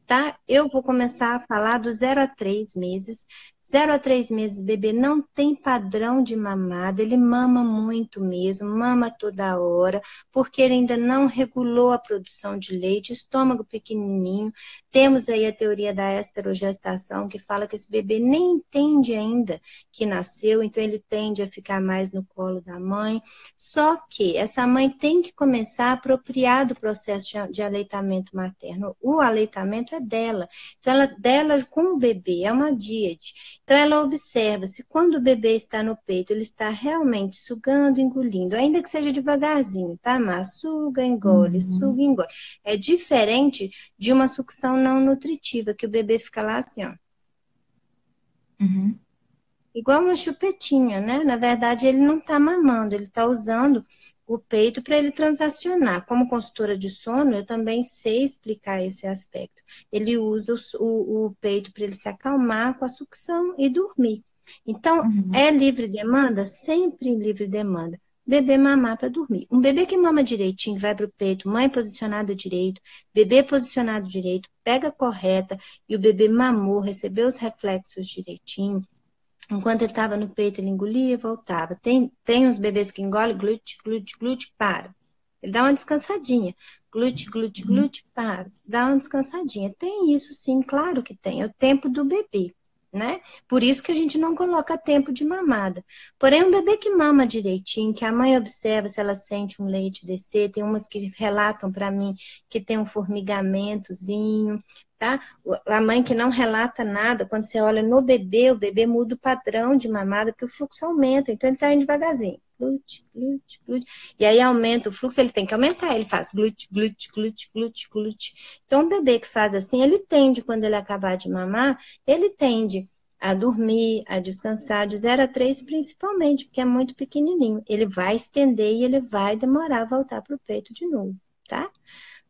Tá? Eu vou começar a falar do 0 a 3 meses. 0 a 3 meses, bebê não tem padrão de mamada, ele mama muito mesmo, mama toda hora, porque ele ainda não regulou a produção de leite, estômago pequenininho. Temos aí a teoria da esterogestação, que fala que esse bebê nem entende ainda que nasceu, então ele tende a ficar mais no colo da mãe. Só que essa mãe tem que começar a apropriar do processo de aleitamento materno. O aleitamento é dela. Então, dela com o bebê, é uma díade. Então, ela observa se quando o bebê está no peito, ele está realmente sugando, engolindo, ainda que seja devagarzinho, tá, Má? uhum, Suga, engole. É diferente de uma sucção não nutritiva, que o bebê fica lá assim, ó. uhum. Igual uma chupetinha, né? Na verdade, ele não está mamando, ele está usando o peito para ele transacionar. Como consultora de sono, eu também sei explicar esse aspecto. Ele usa o peito para ele se acalmar com a sucção e dormir. Então, Uhum. é livre demanda? Sempre livre demanda. Bebê mamar para dormir. Um bebê que mama direitinho, vai para o peito, mãe posicionada direito, bebê posicionado direito, pega correta e o bebê mamou, recebeu os reflexos direitinho. Enquanto ele estava no peito, ele engolia e voltava. Tem uns bebês que engolem, glute, glute, glute, para. Ele dá uma descansadinha. Glute, glute, glute, para. Dá uma descansadinha. Tem isso sim, claro que tem. É o tempo do bebê, né? Por isso que a gente não coloca tempo de mamada. Porém, um bebê que mama direitinho, que a mãe observa se ela sente um leite descer, tem umas que relatam para mim que tem um formigamentozinho, tá? A mãe que não relata nada, quando você olha no bebê, o bebê muda o padrão de mamada, porque o fluxo aumenta, então ele está indo devagarzinho. glute, glute, glute. E aí aumenta o fluxo, ele tem que aumentar, ele faz glute, glute, glute, glute, glute. Então, o bebê que faz assim, ele tende, quando ele acabar de mamar, ele tende a dormir, a descansar, de 0 a 3 principalmente, porque é muito pequenininho. Ele vai estender e ele vai demorar a voltar para o peito de novo, tá?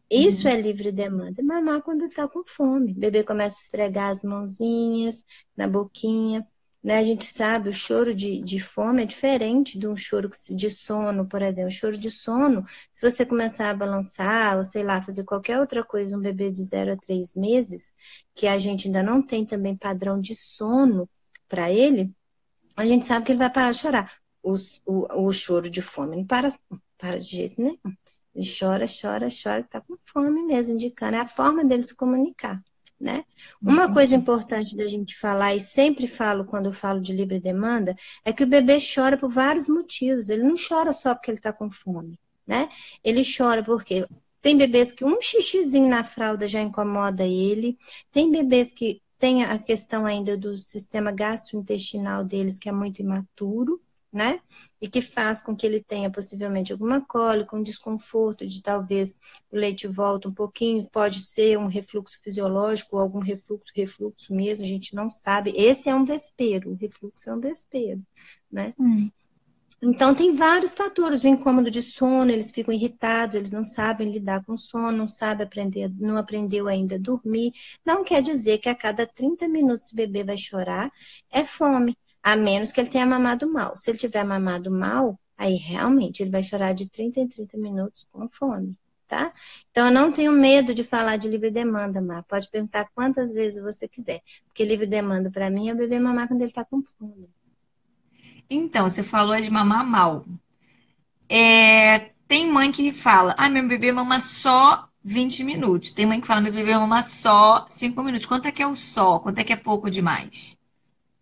Isso é livre demanda. Mamar quando tá com fome. O bebê começa a esfregar as mãozinhas na boquinha, né? A gente sabe, o choro de fome é diferente de um choro de sono, por exemplo. O choro de sono, se você começar a balançar, ou sei lá, fazer qualquer outra coisa, um bebê de 0 a 3 meses, que a gente ainda não tem também padrão de sono para ele, a gente sabe que ele vai parar de chorar. O choro de fome não para de jeito nenhum. Ele chora, chora, chora, tá com fome mesmo, indicando. É a forma dele se comunicar, né? Uma coisa importante da gente falar, e sempre falo quando eu falo de livre demanda, é que o bebê chora por vários motivos. Ele não chora só porque ele tá com fome, né? Ele chora porque tem bebês que um xixizinho na fralda já incomoda ele, tem bebês que tem a questão ainda do sistema gastrointestinal deles, que é muito imaturo, né? E que faz com que ele tenha possivelmente alguma cólica, um desconforto de talvez o leite volta um pouquinho, pode ser um refluxo fisiológico ou algum refluxo mesmo, a gente não sabe. Esse é um vespeiro, o refluxo é um vespeiro, né? Então, tem vários fatores. O incômodo de sono, eles ficam irritados, eles não sabem lidar com sono, não sabem aprender, não aprendeu ainda a dormir. Não quer dizer que a cada 30 minutos o bebê vai chorar, é fome, a menos que ele tenha mamado mal. Se ele tiver mamado mal, aí realmente ele vai chorar de 30 em 30 minutos com fome, tá? Então, eu não tenho medo de falar de livre demanda, Mar. Pode perguntar quantas vezes você quiser, porque livre demanda para mim é o bebê mamar quando ele está com fome. Então, você falou de mamar mal. Tem mãe que fala, meu bebê mama só 20 minutos. Tem mãe que fala, meu bebê mama só 5 minutos. Quanto é que é o só? Quanto é que é pouco demais?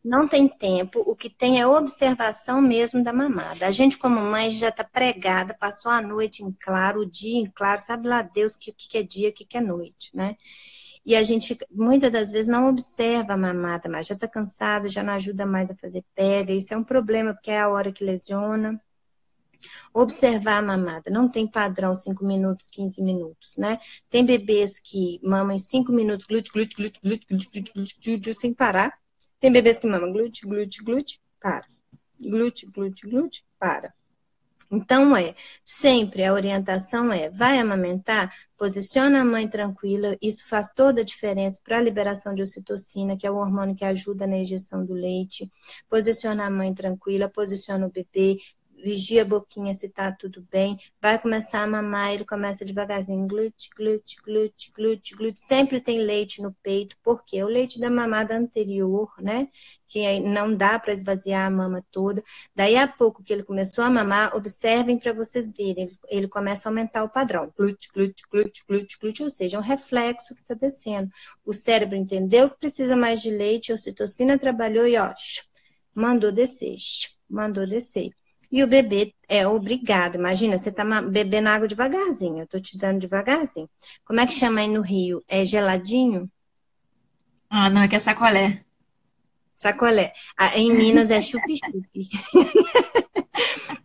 Não tem tempo, o que tem é observação mesmo da mamada. A gente, como mãe, já está pregada, passou a noite em claro, o dia em claro, sabe lá Deus o que é dia, o que é noite, né? E a gente, muitas das vezes, não observa a mamada, mas já está cansada, já não ajuda mais a fazer pega. Isso é um problema, porque é a hora que lesiona. Observar a mamada, não tem padrão 5 minutos, 15 minutos, né? Tem bebês que mamam em 5 minutos, glute, glute, glute, glute, glute, glute, glute, glute, sem parar. Tem bebês que mamam glute, glute, glute, para. Glute, glute, glute, para. Então, sempre a orientação vai amamentar, posiciona a mãe tranquila, isso faz toda a diferença para a liberação de ocitocina, que é o hormônio que ajuda na injeção do leite. Posiciona a mãe tranquila, posiciona o bebê, vigia a boquinha se tá tudo bem, vai começar a mamar, ele começa devagarzinho, glute, glute, glute, glute, glute, sempre tem leite no peito, porque o leite da mamada anterior, né, que aí não dá para esvaziar a mama toda, daí a pouco que ele começou a mamar, observem para vocês verem, ele começa a aumentar o padrão, glute, glute, glute, glute, glute, ou seja, é um reflexo que está descendo, o cérebro entendeu que precisa mais de leite, a ocitocina trabalhou e mandou descer, mandou descer. E o bebê é obrigado. Imagina, você tá bebendo água devagarzinho. Eu tô te dando devagarzinho. Como é que chama aí no Rio? É geladinho? Não, é que é sacolé. Sacolé. Em Minas é chup-chup.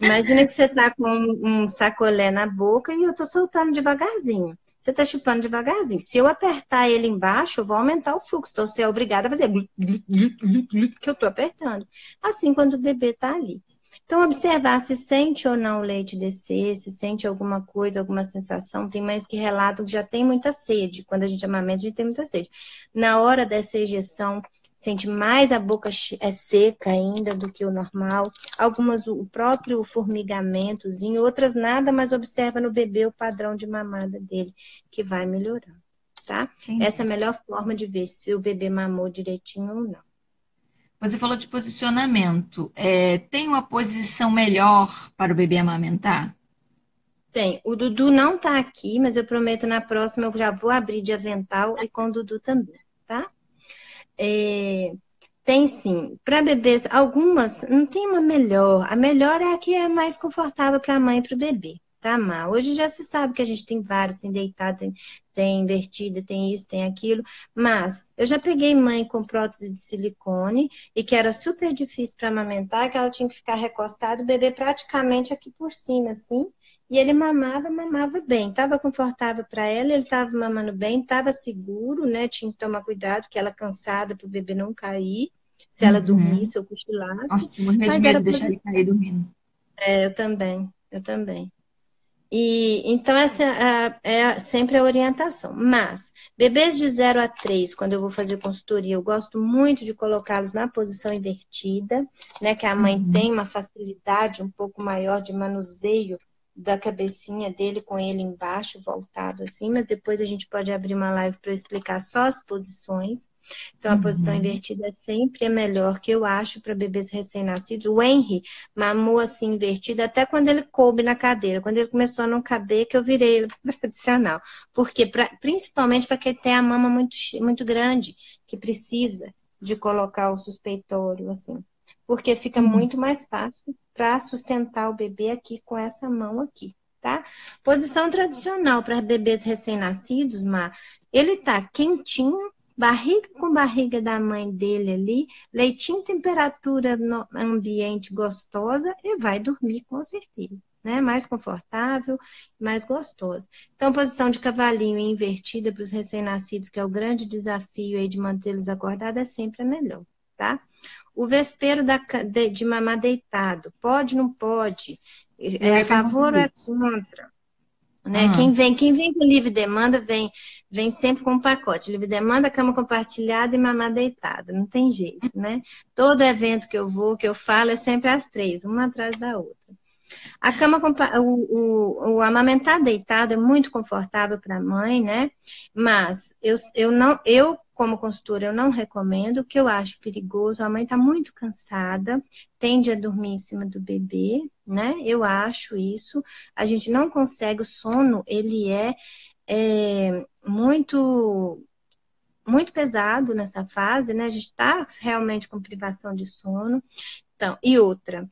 Imagina que você tá com um sacolé na boca e eu tô soltando devagarzinho. Você tá chupando devagarzinho. Se eu apertar ele embaixo, eu vou aumentar o fluxo. Então, você é obrigado a fazer que eu tô apertando. Assim, quando o bebê tá ali. Então, observar se sente ou não o leite descer, se sente alguma coisa, alguma sensação. Tem mães que relatam que já tem muita sede. Quando a gente amamenta, a gente tem muita sede. Na hora dessa injeção, sente mais a boca seca ainda do que o normal. Algumas o próprio formigamentozinho, outras nada, mas observa no bebê o padrão de mamada dele, que vai melhorando, tá? Entendi. Essa é a melhor forma de ver se o bebê mamou direitinho ou não. Você falou de posicionamento. Tem uma posição melhor para o bebê amamentar? Tem. O Dudu não tá aqui, mas eu prometo na próxima eu já vou abrir de avental e com o Dudu também, tá? Tem sim. Para bebês, algumas não tem uma melhor. A melhor é a que é mais confortável para a mãe e para o bebê, tá, Má? Hoje já se sabe que a gente tem várias, tem deitada, tem invertida, tem isso, tem aquilo, mas eu já peguei mãe com prótese de silicone e que era super difícil para amamentar, que ela tinha que ficar recostada, o bebê praticamente aqui por cima, assim, e ele mamava bem, estava confortável para ela, ele estava mamando bem, estava seguro, né? Tinha que tomar cuidado, que ela cansada para o bebê não cair, se ela Uhum. dormisse ou cochilasse, Nossa, morria de mas medo era de deixar ele cair dormindo. eu também, eu também. E então essa é sempre a orientação. Mas bebês de 0 a 3, quando eu vou fazer consultoria, eu gosto muito de colocá-los na posição invertida, né? Que a mãe Uhum. tem uma facilidade um pouco maior de manuseio da cabecinha dele com ele embaixo, voltado assim, mas depois a gente pode abrir uma live para eu explicar só as posições. Então, a posição Uhum. invertida sempre é melhor, que eu acho, para bebês recém-nascidos. O Henry mamou assim, invertida, até quando ele coube na cadeira. Quando ele começou a não caber, que eu virei ele para tradicional. Porque, principalmente para quem tem a mama muito, muito grande, que precisa de colocar o suspeitório, assim. Porque fica Uhum. muito mais fácil para sustentar o bebê aqui com essa mão aqui, tá? Posição tradicional para bebês recém-nascidos, ele tá quentinho, barriga com barriga da mãe dele ali, leitinho temperatura no ambiente gostosa e vai dormir com certeza, né? Mais confortável, mais gostosa. Então, posição de cavalinho invertida para os recém-nascidos, que é o grande desafio aí de mantê-los acordados, é sempre a melhor, tá? O vespeiro de mamar deitado, pode, não pode? Eu É a ia perguntar favor ou é isso. contra? Né? Ah, Quem vem com livre demanda vem sempre com um pacote. Livre demanda, cama compartilhada e mamar deitada. Não tem jeito, né? Todo evento que eu vou, que eu falo, é sempre as três, uma atrás da outra. A cama, o amamentar deitado é muito confortável para a mãe, né? Mas eu não, eu como consultora, eu não recomendo, que eu acho perigoso. A mãe está muito cansada, tende a dormir em cima do bebê, né? Eu acho isso. A gente não consegue, o sono, ele muito muito pesado nessa fase, né? A gente está realmente com privação de sono. Então, e outra,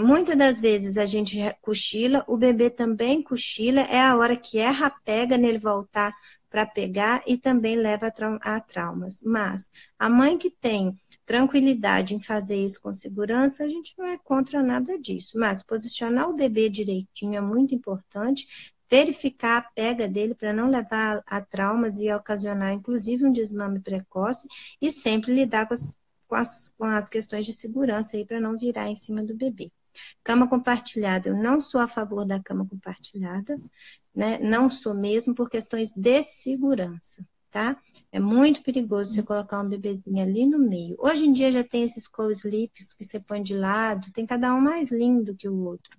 muitas das vezes a gente cochila, o bebê também cochila, é a hora que erra, pega nele voltar para pegar e também leva a traumas. Mas a mãe que tem tranquilidade em fazer isso com segurança, a gente não é contra nada disso. Mas posicionar o bebê direitinho é muito importante, verificar a pega dele para não levar a traumas e ocasionar, inclusive, um desmame precoce e sempre lidar com as questões de segurança aí para não virar em cima do bebê. Cama compartilhada, eu não sou a favor da cama compartilhada, né? Não sou mesmo por questões de segurança, tá? É muito perigoso você colocar um bebezinho ali no meio. Hoje em dia já tem esses co-sleeps que você põe de lado, tem cada um mais lindo que o outro,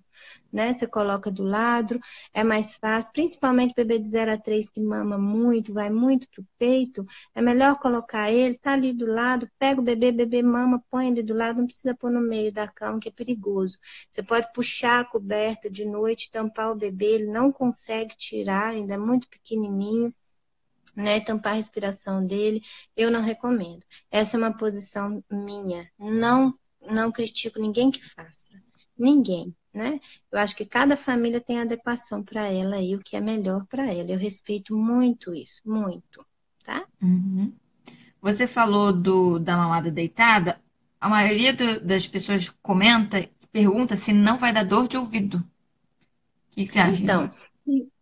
né? Você coloca do lado, é mais fácil, principalmente bebê de 0 a 3 que mama muito, vai muito pro peito, é melhor colocar ele, tá ali do lado, pega o bebê mama, põe ele do lado, não precisa pôr no meio da cama, que é perigoso. Você pode puxar a coberta de noite, tampar o bebê, ele não consegue tirar, ainda é muito pequenininho, né? Tampar a respiração dele, eu não recomendo. Essa é uma posição minha, não critico ninguém que faça. Ninguém, né? Eu acho que cada família tem adequação para ela e o que é melhor para ela. Eu respeito muito isso, muito, tá? uhum. Você falou da mamada deitada. A maioria das pessoas comenta, pergunta se não vai dar dor de ouvido. O que você acha Então, disso?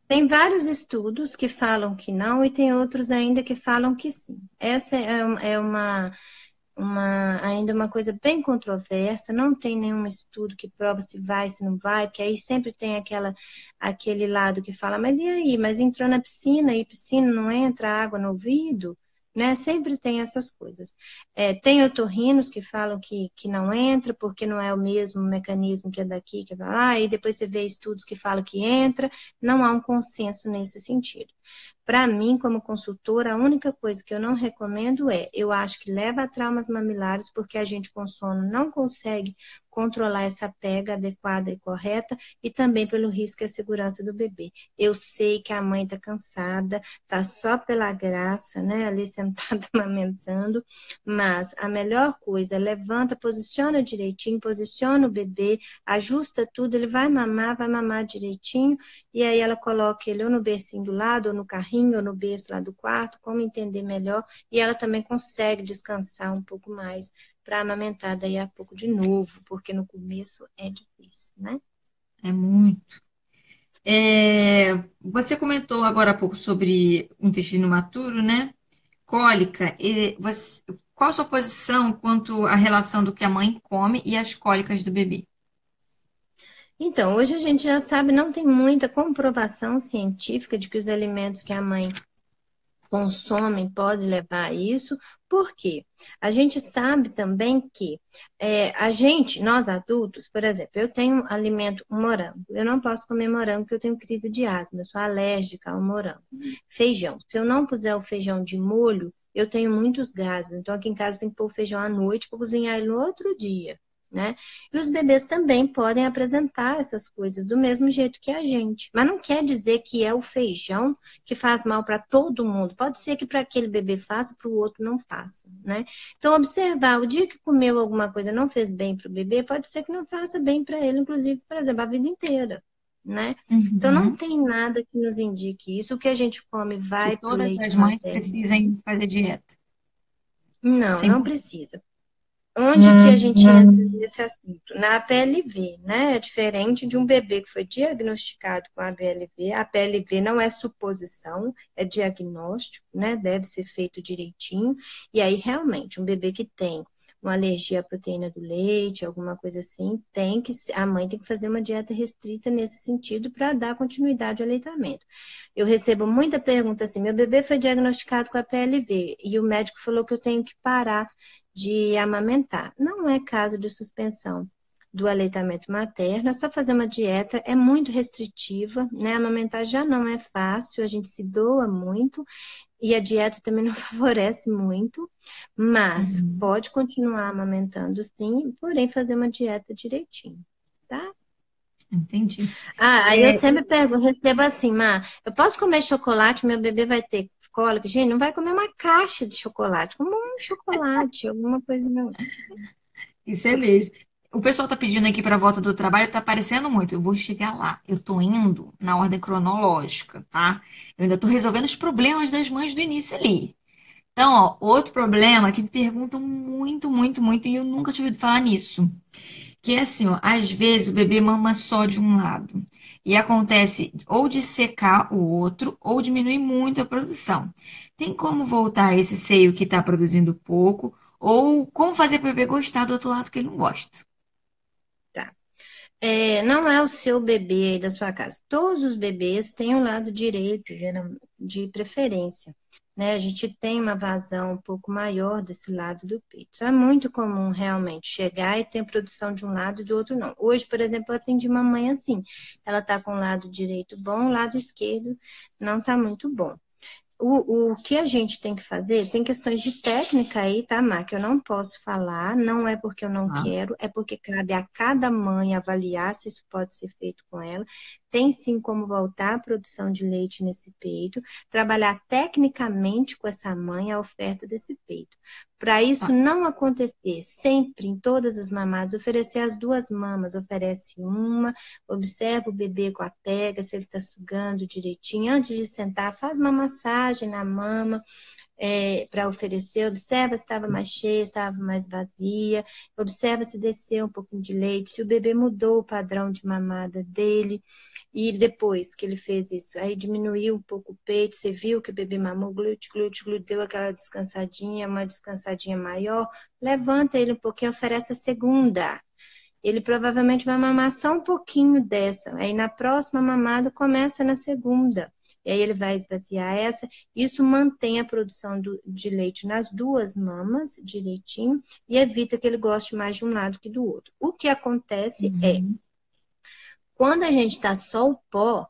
tem vários estudos que falam que não e tem outros ainda que falam que sim. Essa é ainda uma coisa bem controversa, não tem nenhum estudo que prova se vai, se não vai, porque aí sempre tem aquele lado que fala, mas e aí? Mas entrou na piscina e piscina não entra água no ouvido? Né? Sempre tem essas coisas. Tem otorrinos que falam que não entra, porque não é o mesmo mecanismo que é daqui, que vai lá, e depois você vê estudos que falam que entra, não há um consenso nesse sentido. Para mim, como consultora, a única coisa que eu não recomendo eu acho que leva a traumas mamilares, porque a gente com sono não consegue controlar essa pega adequada e correta, e também pelo risco e a segurança do bebê. Eu sei que a mãe está cansada, está só pela graça, né, ali sentada amamentando, mas a melhor coisa é levanta, posiciona direitinho, posiciona o bebê, ajusta tudo, ele vai mamar direitinho, e aí ela coloca ele ou no bercinho do lado, ou no carrinho, ou no berço lá do quarto, como entender melhor, e ela também consegue descansar um pouco mais para amamentar daí a pouco de novo, porque no começo é difícil, né? É muito. Você comentou agora há pouco sobre o intestino imaturo, né? Cólica. Qual a sua posição quanto à relação do que a mãe come e as cólicas do bebê? Então, hoje a gente já sabe, não tem muita comprovação científica de que os alimentos que a mãe consomem pode levar a isso. Por quê? A gente sabe também que nós adultos, por exemplo, eu tenho alimento um morango. Eu não posso comer morango porque eu tenho crise de asma, eu sou alérgica ao morango. Feijão. Se eu não puser o feijão de molho, eu tenho muitos gases. Então, aqui em casa tem que pôr o feijão à noite para cozinhar ele no outro dia. Né? E os bebês também podem apresentar essas coisas do mesmo jeito que a gente. Mas não quer dizer que é o feijão que faz mal para todo mundo. Pode ser que para aquele bebê faça, para o outro não faça, né? Então, observar, o dia que comeu alguma coisa não fez bem para o bebê, pode ser que não faça bem para ele, inclusive, por exemplo, a vida inteira, né? Então, não Uhum. tem nada que nos indique isso. O que a gente come Que vai para o todas leite as mães materno. precisem fazer dieta. Não, não 100%. precisa. Onde que a gente entra nesse assunto? Na APLV, né? É diferente de um bebê que foi diagnosticado com APLV. A APLV não é suposição, é diagnóstico, né? Deve ser feito direitinho. E aí, realmente, um bebê que tem uma alergia à proteína do leite, alguma coisa assim, a mãe tem que fazer uma dieta restrita nesse sentido para dar continuidade ao aleitamento. Eu recebo muita pergunta assim: meu bebê foi diagnosticado com APLV e o médico falou que eu tenho que parar de amamentar. Não é caso de suspensão do aleitamento materno, é só fazer uma dieta, é muito restritiva, né? Amamentar já não é fácil, a gente se doa muito e a dieta também não favorece muito, mas Uhum. pode continuar amamentando sim, porém fazer uma dieta direitinho, tá? Entendi. Aí eu sempre recebo assim, eu posso comer chocolate, meu bebê vai ter cólica? Gente, não vai comer uma caixa de chocolate, como um chocolate, alguma coisa não. Isso é mesmo. O pessoal tá pedindo aqui para volta do trabalho, tá aparecendo muito. Eu vou chegar lá. Eu tô indo na ordem cronológica, tá? Eu ainda tô resolvendo os problemas das mães do início ali. Então, ó, outro problema que me perguntam muito, muito, muito, e eu nunca tinha ouvido falar nisso. Que é assim, ó, às vezes o bebê mama só de um lado. E acontece ou de secar o outro, ou diminuir muito a produção. Tem como voltar esse seio que está produzindo pouco, ou como fazer para o bebê gostar do outro lado que ele não gosta. Tá. Não é o seu bebê aí da sua casa. Todos os bebês têm o lado direito, de preferência. Né? A gente tem uma vazão um pouco maior desse lado do peito. É muito comum realmente chegar e ter produção de um lado e de outro não. Hoje, por exemplo, eu atendi uma mãe assim. Ela tá com o lado direito bom, o lado esquerdo não tá muito bom. O que a gente tem que fazer, tem questões de técnica aí, tá, Mar, que eu não posso falar, não é porque eu não Tá? quero, é porque cabe a cada mãe avaliar se isso pode ser feito com ela. Tem sim como voltar a produção de leite nesse peito, trabalhar tecnicamente com essa mãe a oferta desse peito. Para isso Tá. não acontecer sempre, em todas as mamadas, oferecer as duas mamas, oferece uma, observa o bebê com a pega, se ele está sugando direitinho. Antes de sentar, faz uma massagem na mama para oferecer. Observa se estava mais cheia, se estava mais vazia. Observa se desceu um pouquinho de leite, se o bebê mudou o padrão de mamada dele. E depois que ele fez isso, aí diminuiu um pouco o peito, você viu que o bebê mamou, glúteo, glúteo, glúteo, deu aquela descansadinha, uma descansadinha maior. Levanta ele um pouquinho, oferece a segunda. Ele provavelmente vai mamar só um pouquinho dessa. Aí na próxima mamada começa na segunda. E aí ele vai esvaziar essa. Isso mantém a produção de leite nas duas mamas direitinho e evita que ele goste mais de um lado que do outro. O que acontece é, Uhum. quando a gente está só o pó,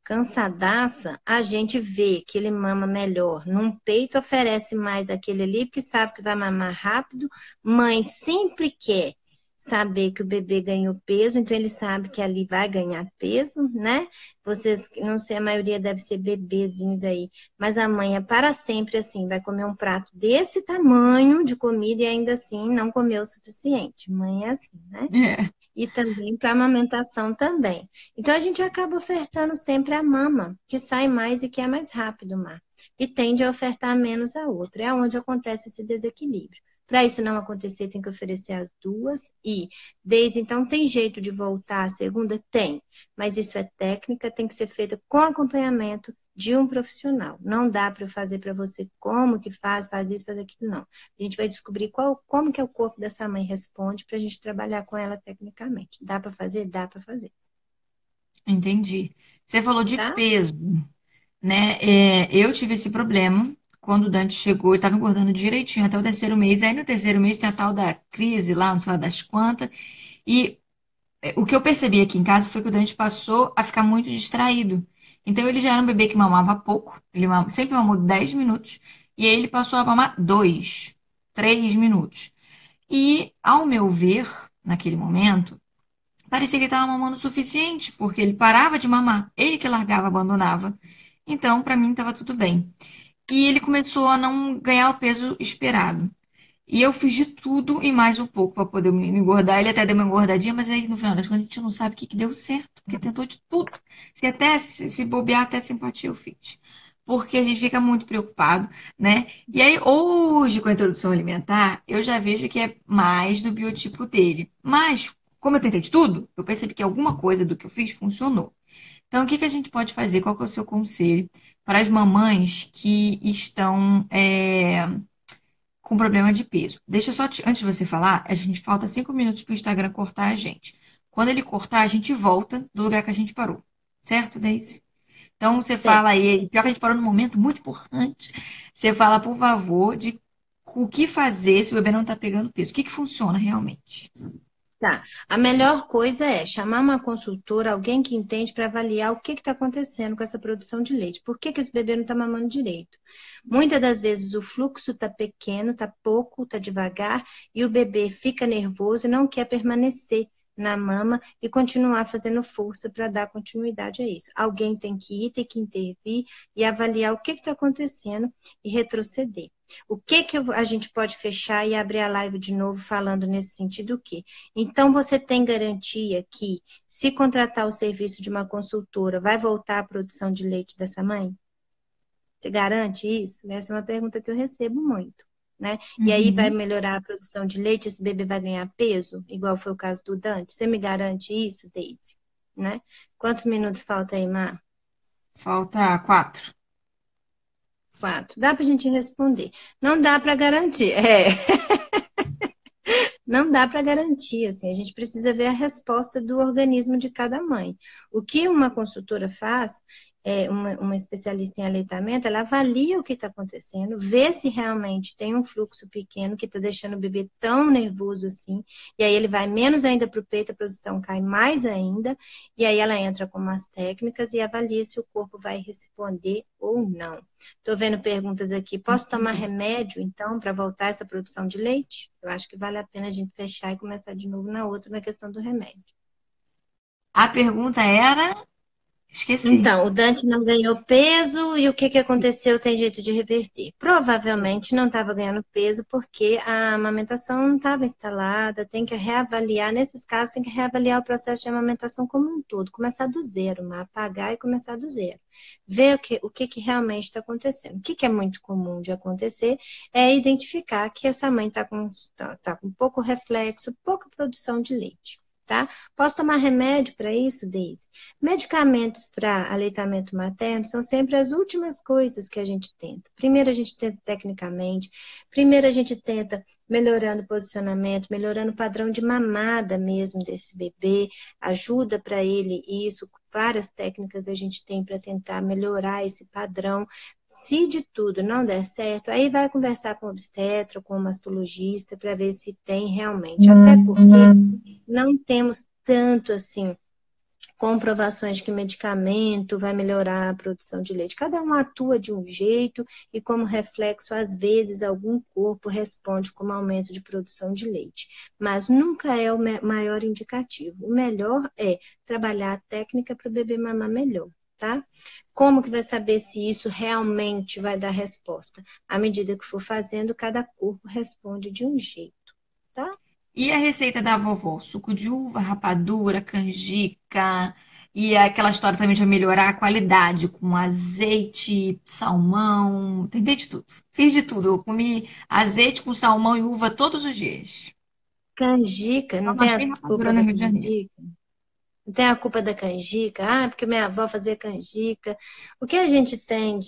cansadaça, a gente vê que ele mama melhor. Num peito oferece mais aquele ali, porque sabe que vai mamar rápido. Mãe sempre quer saber que o bebê ganhou peso, então ele sabe que ali vai ganhar peso, né? Vocês, não sei, a maioria deve ser bebezinhos aí, mas a mãe é para sempre assim, vai comer um prato desse tamanho de comida e ainda assim não comeu o suficiente. Mãe é assim, né? É. E também para amamentação também. Então a gente acaba ofertando sempre a mama, que sai mais e que é mais rápido, Mar. E tende a ofertar menos a outra. É onde acontece esse desequilíbrio. Para isso não acontecer, tem que oferecer as duas. E desde então tem jeito de voltar à segunda? Tem. Mas isso é técnica, tem que ser feita com acompanhamento de um profissional. Não dá para eu fazer para você como que faz isso, faz aquilo, não. A gente vai descobrir como que é o corpo dessa mãe responde para a gente trabalhar com ela tecnicamente. Dá para fazer? Dá para fazer. Entendi. Você falou de Tá? peso, né? Eu tive esse problema quando o Dante chegou, ele estava engordando direitinho até o terceiro mês. Aí no terceiro mês tem a tal da crise lá, não sei lá das quantas. E o que eu percebi aqui em casa foi que o Dante passou a ficar muito distraído. Então ele já era um bebê que mamava pouco, ele sempre mamou 10 minutos, e aí ele passou a mamar 2, 3 minutos. E, ao meu ver, naquele momento, parecia que ele estava mamando o suficiente, porque ele parava de mamar, ele que largava, abandonava. Então, para mim, estava tudo bem. E ele começou a não ganhar o peso esperado. E eu fiz de tudo e mais um pouco para poder o menino engordar. Ele até deu uma engordadinha, mas aí no final das contas a gente não sabe o que deu certo, porque tentou de tudo. Se bobear, até simpatia eu fiz. Porque a gente fica muito preocupado, né? E aí, hoje, com a introdução alimentar, eu já vejo que é mais do biotipo dele. Mas, como eu tentei de tudo, eu percebi que alguma coisa do que eu fiz funcionou. Então, o que que a gente pode fazer? Qual que é o seu conselho para as mamães que estão com problema de peso? Deixa eu só, antes de você falar, a gente falta 5 minutos para o Instagram cortar a gente. Quando ele cortar, a gente volta do lugar que a gente parou. Certo, Daisy? Então, você fala Certo. aí, pior que a gente parou num momento muito importante. Você fala, por favor, de o que fazer se o bebê não está pegando peso. O que que funciona realmente? Tá. A melhor coisa é chamar uma consultora, alguém que entende, para avaliar o que está acontecendo com essa produção de leite. Por que esse bebê não está mamando direito? Muitas das vezes o fluxo está pequeno, está pouco, está devagar, e o bebê fica nervoso e não quer permanecer na mama e continuar fazendo força para dar continuidade a isso. Alguém tem que ir, tem que intervir e avaliar o que está acontecendo e retroceder. O que a gente pode fechar e abrir a live de novo falando nesse sentido o quê? Então, você tem garantia que, se contratar o serviço de uma consultora, vai voltar a produção de leite dessa mãe? Você garante isso? Essa é uma pergunta que eu recebo muito, né? E aí vai Uhum. melhorar a produção de leite, esse bebê vai ganhar peso, igual foi o caso do Dante? Você me garante isso, Daisy? Né? Quantos minutos falta aí, Mar? Falta 4. 4. Dá pra gente responder. Não dá para garantir. É. Não dá para garantir, assim, a gente precisa ver a resposta do organismo de cada mãe. O que uma consultora faz, uma especialista em aleitamento, ela avalia o que está acontecendo, vê se realmente tem um fluxo pequeno que está deixando o bebê tão nervoso assim, e aí ele vai menos ainda para o peito, a produção cai mais ainda, e aí ela entra com umas técnicas e avalia se o corpo vai responder ou não. Estou vendo perguntas aqui. Posso tomar Entendi. remédio, então, para voltar essa produção de leite? Eu acho que vale a pena a gente fechar e começar de novo na outra, na questão do remédio. A pergunta era. Esqueci. Então, o Dante não ganhou peso e o que aconteceu tem jeito de reverter. Provavelmente não estava ganhando peso porque a amamentação não estava instalada, tem que reavaliar, nesses casos tem que reavaliar o processo de amamentação como um todo, começar do zero, apagar e começar do zero. Ver o que realmente está acontecendo. O que é muito comum de acontecer é identificar que essa mãe está com pouco reflexo, pouca produção de leite. Tá? Posso tomar remédio para isso, Deise? Medicamentos para aleitamento materno são sempre as últimas coisas que a gente tenta. Primeiro a gente tenta tecnicamente, primeiro a gente tenta melhorando o posicionamento, melhorando o padrão de mamada mesmo desse bebê, ajuda para ele isso, várias técnicas a gente tem para tentar melhorar esse padrão. Se de tudo não der certo, aí vai conversar com o obstetra, com o mastologista, para ver se tem realmente. Até porque não temos tanto assim comprovações de que medicamento vai melhorar a produção de leite. Cada um atua de um jeito e, como reflexo, às vezes, algum corpo responde como aumento de produção de leite. Mas nunca é o maior indicativo. O melhor é trabalhar a técnica para o bebê mamar melhor, tá? Como que vai saber se isso realmente vai dar resposta? À medida que for fazendo, cada corpo responde de um jeito, tá? E a receita da vovó? Suco de uva, rapadura, canjica. E aquela história também de melhorar a qualidade, com azeite, salmão. Tentei de tudo. Fiz de tudo. Eu comi azeite com salmão e uva todos os dias. Canjica, Só não não tem a achei rapadura culpa no da Rio de Janeiro. canjica? Não tem a culpa da canjica? Ah, porque minha avó fazia canjica. O que a gente tem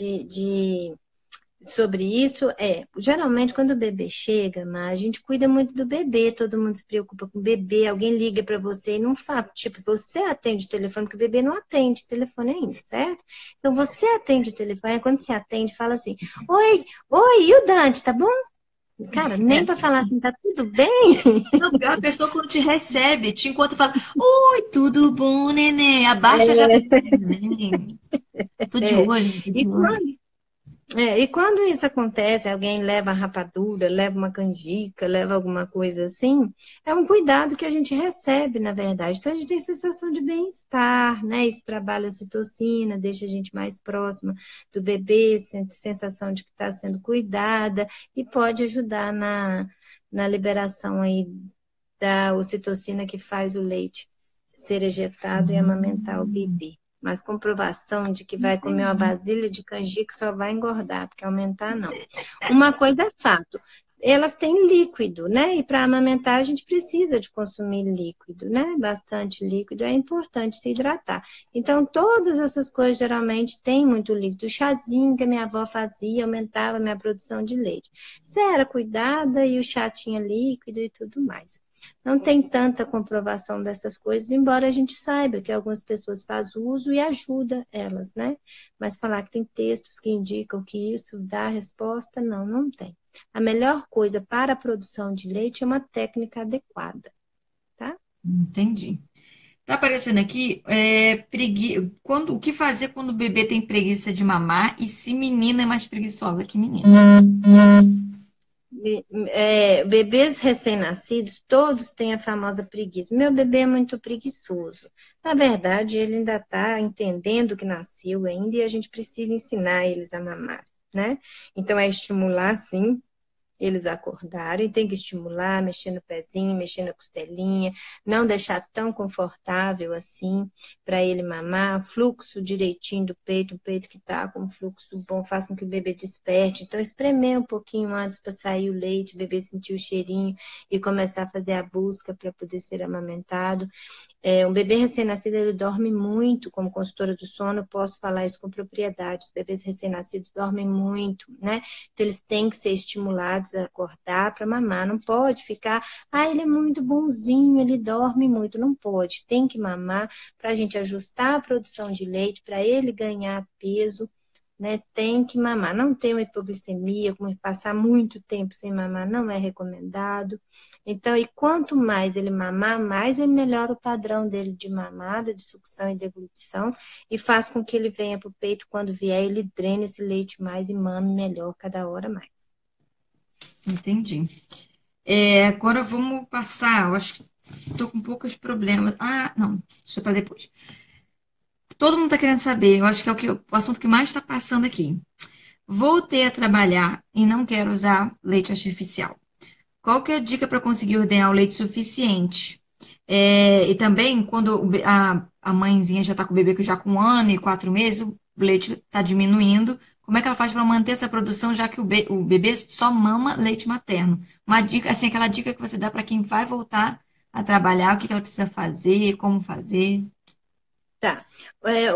sobre isso geralmente, quando o bebê chega, mas a gente cuida muito do bebê, todo mundo se preocupa com o bebê, alguém liga para você e não fala, tipo, você atende o telefone, porque o bebê não atende o telefone ainda, certo? Então, você atende o telefone, quando você atende, fala assim, oi, e o Dante, tá bom? Cara, nem para falar assim, tá tudo bem? Não, pior, a pessoa quando te recebe, te encontra e fala: Oi, tudo bom, neném? Abaixa já. Neném, tô de É. olho, tô E de olho. quando e quando isso acontece, alguém leva rapadura, leva uma canjica, leva alguma coisa assim, é um cuidado que a gente recebe, na verdade. Então a gente tem sensação de bem-estar, né? Isso trabalha a ocitocina, deixa a gente mais próxima do bebê, sente sensação de que está sendo cuidada e pode ajudar na liberação aí da ocitocina que faz o leite ser ejetado e amamentar o bebê. Mas comprovação de que vai comer uma Entendi. vasilha de canjica só vai engordar, porque aumentar não. Uma coisa é fato, elas têm líquido, né? E para amamentar a gente precisa de consumir líquido, né? Bastante líquido, é importante se hidratar. Então, todas essas coisas geralmente têm muito líquido. O chazinho que a minha avó fazia aumentava a minha produção de leite. Você era cuidada e o chá tinha líquido e tudo mais. Não tem tanta comprovação dessas coisas, embora a gente saiba que algumas pessoas fazem uso e ajuda elas, né? Mas falar que tem textos que indicam que isso dá resposta, não tem. A melhor coisa para a produção de leite é uma técnica adequada, tá? Entendi. Tá aparecendo aqui, o que fazer quando o bebê tem preguiça de mamar e se menina é mais preguiçosa que menina? Bebês recém-nascidos, todos têm a famosa preguiça. Meu bebê é muito preguiçoso. Na verdade, ele ainda está entendendo que nasceu ainda e a gente precisa ensinar eles a mamar, né? Então, é estimular, sim, eles acordarem, tem que estimular, mexer no pezinho, mexer na costelinha, não deixar tão confortável assim para ele mamar, fluxo direitinho do peito, o peito que está com fluxo bom faz com que o bebê desperte. Então, espremer um pouquinho antes para sair o leite, o bebê sentir o cheirinho e começar a fazer a busca para poder ser amamentado. Um bebê recém-nascido, ele dorme muito, como consultora de sono, eu posso falar isso com propriedade. Os bebês recém-nascidos dormem muito, né? Então, eles têm que ser estimulados a acordar para mamar. Não pode ficar, ele é muito bonzinho, ele dorme muito. Não pode, tem que mamar para a gente ajustar a produção de leite, para ele ganhar peso, né? Tem que mamar. Não tem uma hipoglicemia, como passar muito tempo sem mamar, não é recomendado. Então, e quanto mais ele mamar, mais ele melhora o padrão dele de mamada, de sucção e deglutição, e faz com que ele venha para o peito, quando vier, ele drene esse leite mais e mame melhor cada hora mais. Entendi. Agora vamos passar. Eu acho que estou com poucos problemas. Ah, não, deixa para depois. Todo mundo está querendo saber. Eu acho que é o assunto que mais está passando aqui. Voltei a trabalhar e não quero usar leite artificial. Qual que é a dica para conseguir ordenhar o leite suficiente? E também, quando a mãezinha já está com o bebê que já com 1 ano e 4 meses, o leite está diminuindo. Como é que ela faz para manter essa produção, já que o bebê só mama leite materno? Uma dica, assim, aquela dica que você dá para quem vai voltar a trabalhar, o que que ela precisa fazer, como fazer. Tá.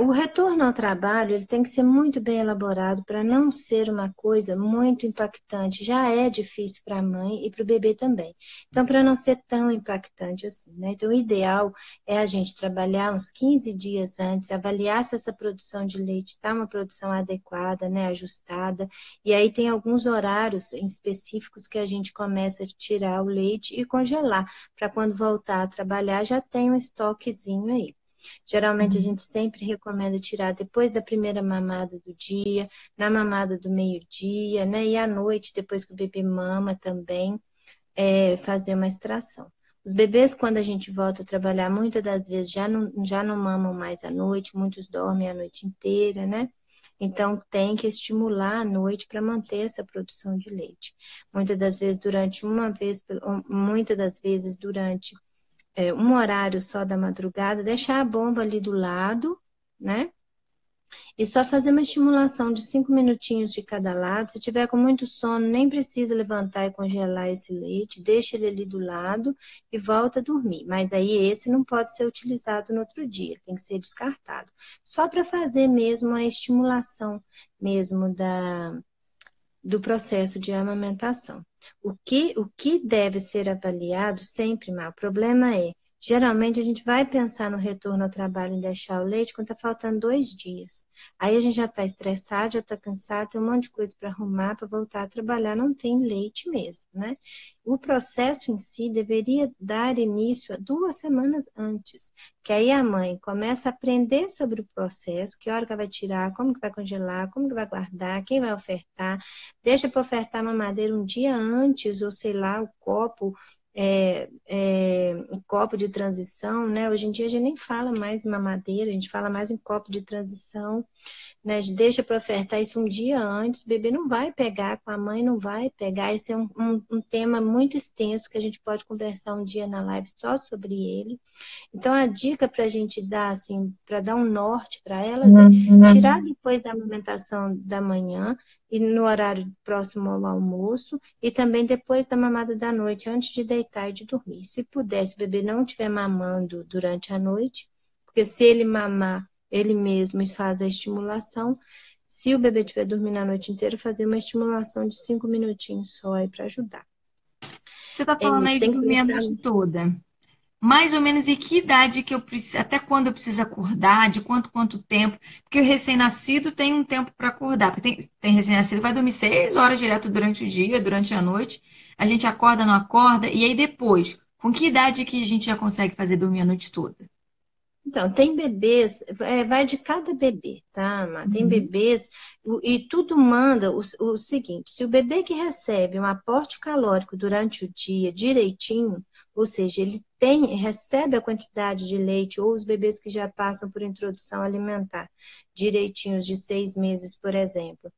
O retorno ao trabalho ele tem que ser muito bem elaborado para não ser uma coisa muito impactante. Já é difícil para a mãe e para o bebê também. Então, para não ser tão impactante assim, né? Então, o ideal é a gente trabalhar uns 15 dias antes, avaliar se essa produção de leite está uma produção adequada, né? Ajustada. E aí tem alguns horários em específicos que a gente começa a tirar o leite e congelar, para quando voltar a trabalhar já tem um estoquezinho aí. Geralmente a Uhum. gente sempre recomenda tirar depois da primeira mamada do dia, na mamada do meio-dia, né? E à noite, depois que o bebê mama também, fazer uma extração. Os bebês, quando a gente volta a trabalhar, muitas das vezes já não mamam mais à noite, muitos dormem a noite inteira, né? Então, tem que estimular à noite para manter essa produção de leite. Muitas das vezes durante um horário só da madrugada, deixar a bomba ali do lado, né? E só fazer uma estimulação de 5 minutinhos de cada lado. Se tiver com muito sono, nem precisa levantar e congelar esse leite, deixa ele ali do lado e volta a dormir. Mas aí esse não pode ser utilizado no outro dia, tem que ser descartado. Só para fazer mesmo a estimulação mesmo do processo de amamentação. O que deve ser avaliado sempre, o problema é, geralmente a gente vai pensar no retorno ao trabalho em deixar o leite quando está faltando 2 dias. Aí a gente já está estressado, já está cansado, tem um monte de coisa para arrumar, para voltar a trabalhar, não tem leite mesmo, né? O processo em si deveria dar início a 2 semanas antes, que aí a mãe começa a aprender sobre o processo, que hora que ela vai tirar, como que vai congelar, como que vai guardar, quem vai ofertar, deixa para ofertar mamadeira um dia antes, ou sei lá, o copo de transição, né? Hoje em dia a gente nem fala mais em mamadeira, a gente fala mais em copo de transição, né? Deixa para ofertar isso um dia antes, o bebê não vai pegar, com a mãe não vai pegar. Esse é um tema muito extenso que a gente pode conversar um dia na live só sobre ele. Então, a dica para a gente dar, assim, para dar um norte para elas é tirar depois da amamentação da manhã e no horário próximo ao almoço e também depois da mamada da noite, antes de deitar e de dormir. Se puder, se o bebê não estiver mamando durante a noite, porque se ele mamar, ele mesmo faz a estimulação. Se o bebê estiver dormindo a noite inteira, fazer uma estimulação de 5 minutinhos só aí para ajudar. Você está falando aí de Tem que dormir a prestar. noite toda. Mais ou menos em que idade que eu preciso, até quando eu preciso acordar, de quanto tempo, porque o recém-nascido tem um tempo para acordar, porque tem recém-nascido que vai dormir 6 horas direto durante o dia, durante a noite, a gente acorda, não acorda, e aí depois, com que idade que a gente já consegue fazer dormir a noite toda? Então, tem bebês, vai de cada bebê, tá, Má? Tem Uhum. bebês, e tudo manda o seguinte: se o bebê que recebe um aporte calórico durante o dia direitinho, ou seja, recebe a quantidade de leite, ou os bebês que já passam por introdução alimentar direitinhos de 6 meses, por exemplo,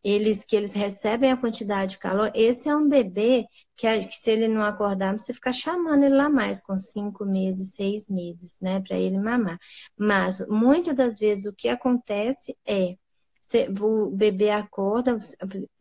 que eles recebem a quantidade de calor. Esse é um bebê que se ele não acordar, você fica chamando ele lá mais, com 5 meses, 6 meses, né, para ele mamar. Mas muitas das vezes o que acontece é o bebê acorda,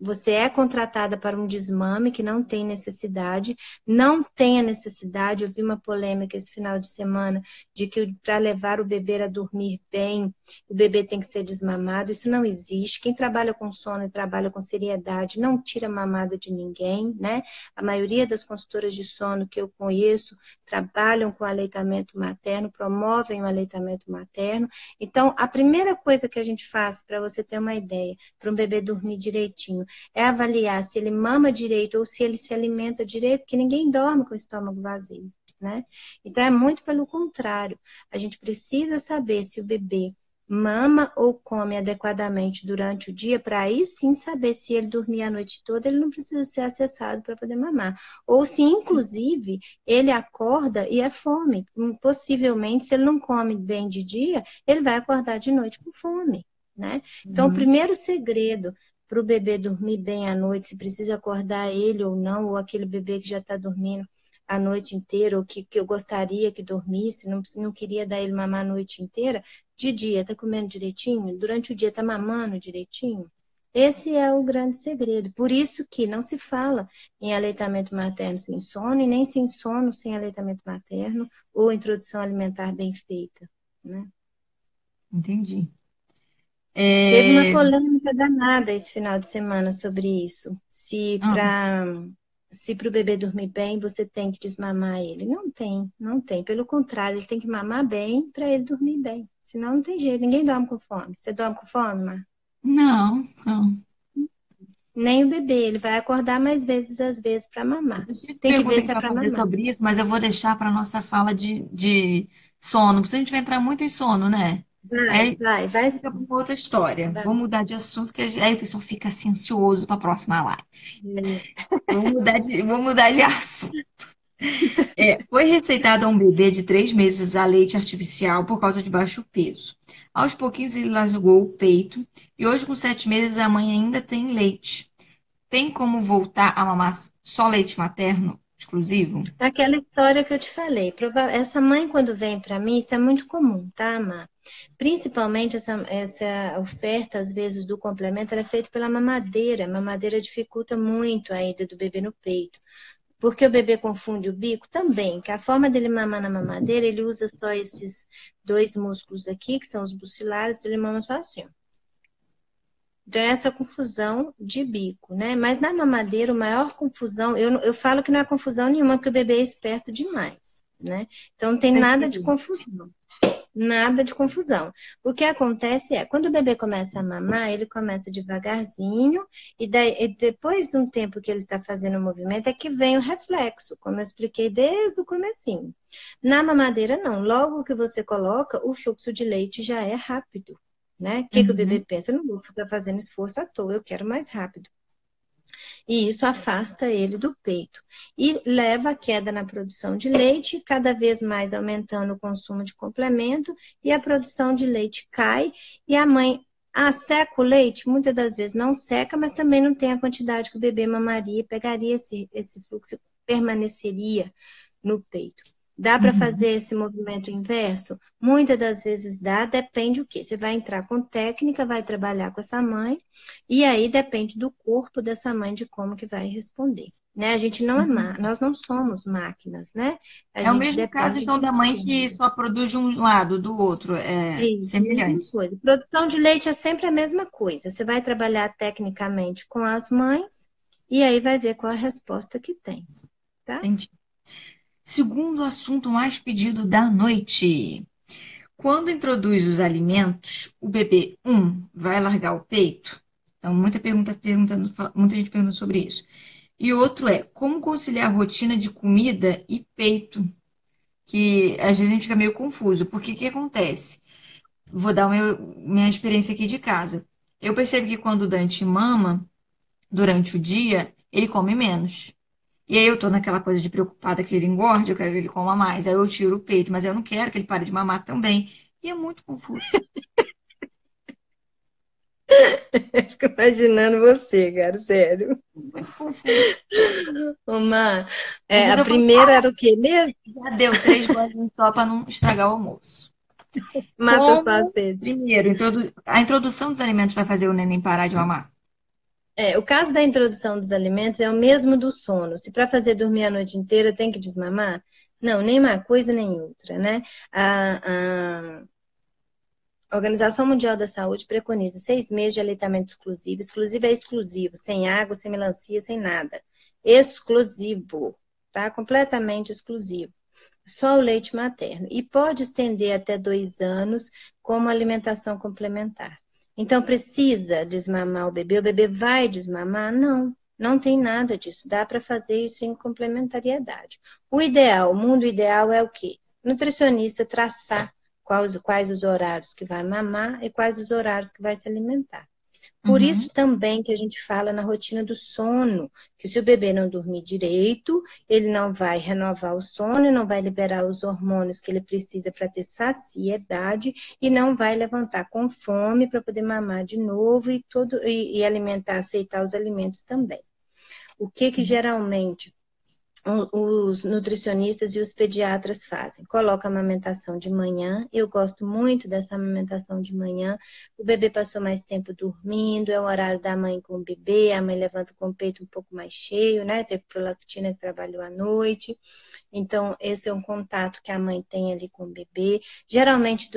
você é contratada para um desmame que não tem necessidade, não tem a necessidade. Eu vi uma polêmica esse final de semana de que para levar o bebê a dormir bem, o bebê tem que ser desmamado. Isso não existe. Quem trabalha com sono e trabalha com seriedade não tira mamada de ninguém, né? A maioria das consultoras de sono que eu conheço trabalham com aleitamento materno, promovem o aleitamento materno. Então, a primeira coisa que a gente faz, para você ter uma ideia, para um bebê dormir direitinho, é avaliar se ele mama direito ou se ele se alimenta direito, porque ninguém dorme com o estômago vazio, né? Então, é muito pelo contrário. A gente precisa saber se o bebê mama ou come adequadamente durante o dia, para aí sim saber se ele dormir a noite toda, ele não precisa ser acessado para poder mamar. Ou se, inclusive, ele acorda e é fome. Possivelmente, se ele não come bem de dia, ele vai acordar de noite com fome, né? Então, o Uhum. primeiro segredo para o bebê dormir bem à noite, se precisa acordar ele ou não, ou aquele bebê que já está dormindo a noite inteira, ou que eu gostaria que dormisse, não queria dar ele mamar a noite inteira, de dia tá comendo direitinho, durante o dia tá mamando direitinho. Esse é o grande segredo. Por isso que não se fala em aleitamento materno sem sono e nem sem sono sem aleitamento materno ou introdução alimentar bem feita, né? Entendi. Teve uma É... polêmica danada esse final de semana sobre isso. ah, Se para o bebê dormir bem, você tem que desmamar ele. Não tem, não tem. Pelo contrário, ele tem que mamar bem para ele dormir bem. Senão não tem jeito. Ninguém dorme com fome. Você dorme com fome, Mar? não, não. Nem o bebê. Ele vai acordar mais vezes, às vezes, para mamar. Eu tinha Tem que ver pergunta se é para para fazer mamar. sobre isso, mas eu vou deixar para nossa fala de Sono, não precisa a gente vai entrar muito em sono, né? Vai, Aí vai, vai fica para sim. uma outra história. Vai. Vou mudar de assunto, que aí o pessoal fica assim ansioso para a próxima live. É. Vou mudar de assunto. Foi receitado a um bebê de 3 meses usar leite artificial por causa de baixo peso. Aos pouquinhos ele largou o peito e hoje, com 7 meses, a mãe ainda tem leite. Tem como voltar a mamar só leite materno exclusivo? Aquela história que eu te falei. Essa mãe, quando vem para mim, isso é muito comum, tá, Má? Principalmente essa oferta, às vezes, do complemento, ela é feita pela mamadeira. A mamadeira dificulta muito a ida do bebê no peito. Porque o bebê confunde o bico também, que a forma dele mamar na mamadeira, ele usa só esses dois músculos aqui, que são os bucilares, ele mama só assim, ó. Então, é essa confusão de bico, né? Mas na mamadeira, a maior confusão, eu falo que não é confusão nenhuma, porque o bebê é esperto demais, né? Então, não tem nada de confusão. Nada de confusão. O que acontece é, quando o bebê começa a mamar, ele começa devagarzinho, e depois de um tempo que ele está fazendo o movimento, é que vem o reflexo, como eu expliquei desde o comecinho. Na mamadeira, não. Logo que você coloca, o fluxo de leite já é rápido, né? O que que o bebê Uhum. pensa? Eu não vou ficar fazendo esforço à toa, eu quero mais rápido. E isso afasta ele do peito e leva à queda na produção de leite, cada vez mais aumentando o consumo de complemento, e a produção de leite cai, e a mãe seca o leite, muitas das vezes não seca, mas também não tem a quantidade que o bebê mamaria, pegaria esse fluxo, permaneceria no peito. Dá para Uhum. fazer esse movimento inverso? Muitas das vezes dá, depende o quê? Você vai entrar com técnica, vai trabalhar com essa mãe, e aí depende do corpo dessa mãe de como que vai responder. Né? A gente não é Entendi. nós não somos máquinas, né? A É o gente mesmo caso, depende então, do da mãe que estímulo. só produz de um lado, do outro. É É isso, mesma semelhante. coisa. Produção de leite é sempre a mesma coisa. Você vai trabalhar tecnicamente com as mães e aí vai ver qual a resposta que tem, tá? Entendi. Segundo assunto mais pedido da noite. Quando introduz os alimentos, o bebê, vai largar o peito? Então, muita gente perguntando sobre isso. E outro é, como conciliar a rotina de comida e peito? Que às vezes a gente fica meio confuso. Porque o que acontece? Vou dar minha experiência aqui de casa. Eu percebo que quando o Dante mama, durante o dia, ele come menos. E aí eu tô naquela coisa de preocupada que ele engorde, eu quero que ele coma mais. Aí eu tiro o peito, mas eu não quero que ele pare de mamar também. E é muito confuso. Fico imaginando você, cara, sério. Muito confuso. Uma, Às a vezes eu falo, primeira era o quê mesmo? já deu 3 golinhos só para não estragar o almoço. Mata sua Como, sede. primeiro, a introdução dos alimentos vai fazer o neném parar de mamar? O caso da introdução dos alimentos é o mesmo do sono. Se para fazer dormir a noite inteira tem que desmamar? Não, nem uma coisa nem outra, né? A Organização Mundial da Saúde preconiza 6 meses de aleitamento exclusivo. Exclusivo é exclusivo, sem água, sem melancia, sem nada. Exclusivo, tá? Completamente exclusivo. Só o leite materno. E pode estender até 2 anos como alimentação complementar. Então, precisa desmamar o bebê vai desmamar? Não, não tem nada disso. Dá para fazer isso em complementariedade. O ideal, o mundo ideal é o quê? Nutricionista traçar quais os horários que vai mamar e quais os horários que vai se alimentar. Por Uhum. isso também que a gente fala na rotina do sono, que se o bebê não dormir direito, ele não vai renovar o sono e não vai liberar os hormônios que ele precisa para ter saciedade e não vai levantar com fome para poder mamar de novo e alimentar, aceitar os alimentos também. O que geralmente os nutricionistas e os pediatras fazem. Coloca a amamentação de manhã. Eu gosto muito dessa amamentação de manhã. O bebê passou mais tempo dormindo, é o horário da mãe com o bebê, a mãe levanta com o peito um pouco mais cheio, né? Teve prolactina que trabalhou à noite. Então, esse é um contato que a mãe tem ali com o bebê. Geralmente,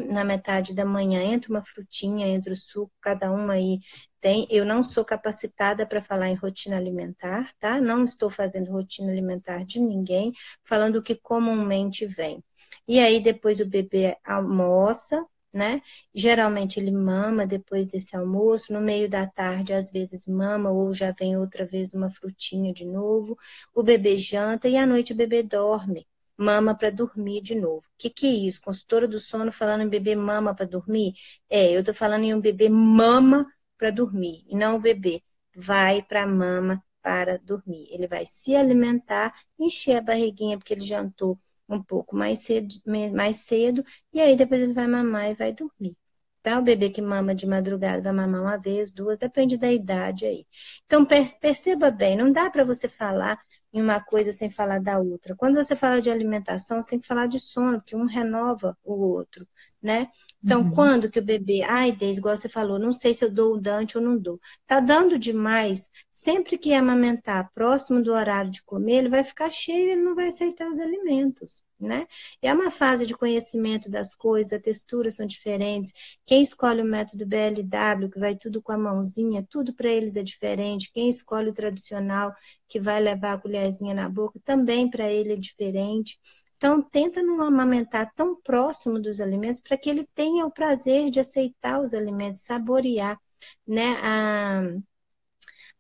na metade da manhã, entra uma frutinha, entra o suco, cada uma aí tem. Eu não sou capacitada para falar em rotina alimentar, tá? Não estou fazendo rotina alimentar de ninguém, falando o que comumente vem. E aí, depois o bebê almoça, né? Geralmente ele mama depois desse almoço, no meio da tarde, às vezes mama, ou já vem outra vez uma frutinha de novo. O bebê janta e à noite o bebê dorme. mama para dormir de novo. O que é isso? Consultora do sono falando em bebê mama para dormir? Eu estou falando em um bebê mama para dormir, e não o bebê vai para a mama para dormir. Ele vai se alimentar, encher a barriguinha porque ele jantou um pouco mais cedo, e aí depois ele vai mamar e vai dormir. Tá? O bebê que mama de madrugada vai mamar uma vez, duas, depende da idade aí. Então, perceba bem, não dá para você falar em uma coisa sem falar da outra. Quando você fala de alimentação, você tem que falar de sono, porque um renova o outro, né? Então, quando que o bebê... Ai, Deise, igual você falou, não sei se eu dou o Dante ou não dou. Tá dando demais, sempre que amamentar próximo do horário de comer, ele vai ficar cheio e ele não vai aceitar os alimentos, né? E é uma fase de conhecimento das coisas, as texturas são diferentes. Quem escolhe o método BLW, que vai tudo com a mãozinha, tudo para eles é diferente. Quem escolhe o tradicional, que vai levar a colherzinha na boca, também para ele é diferente. Então, tenta não amamentar tão próximo dos alimentos para que ele tenha o prazer de aceitar os alimentos, saborear, né?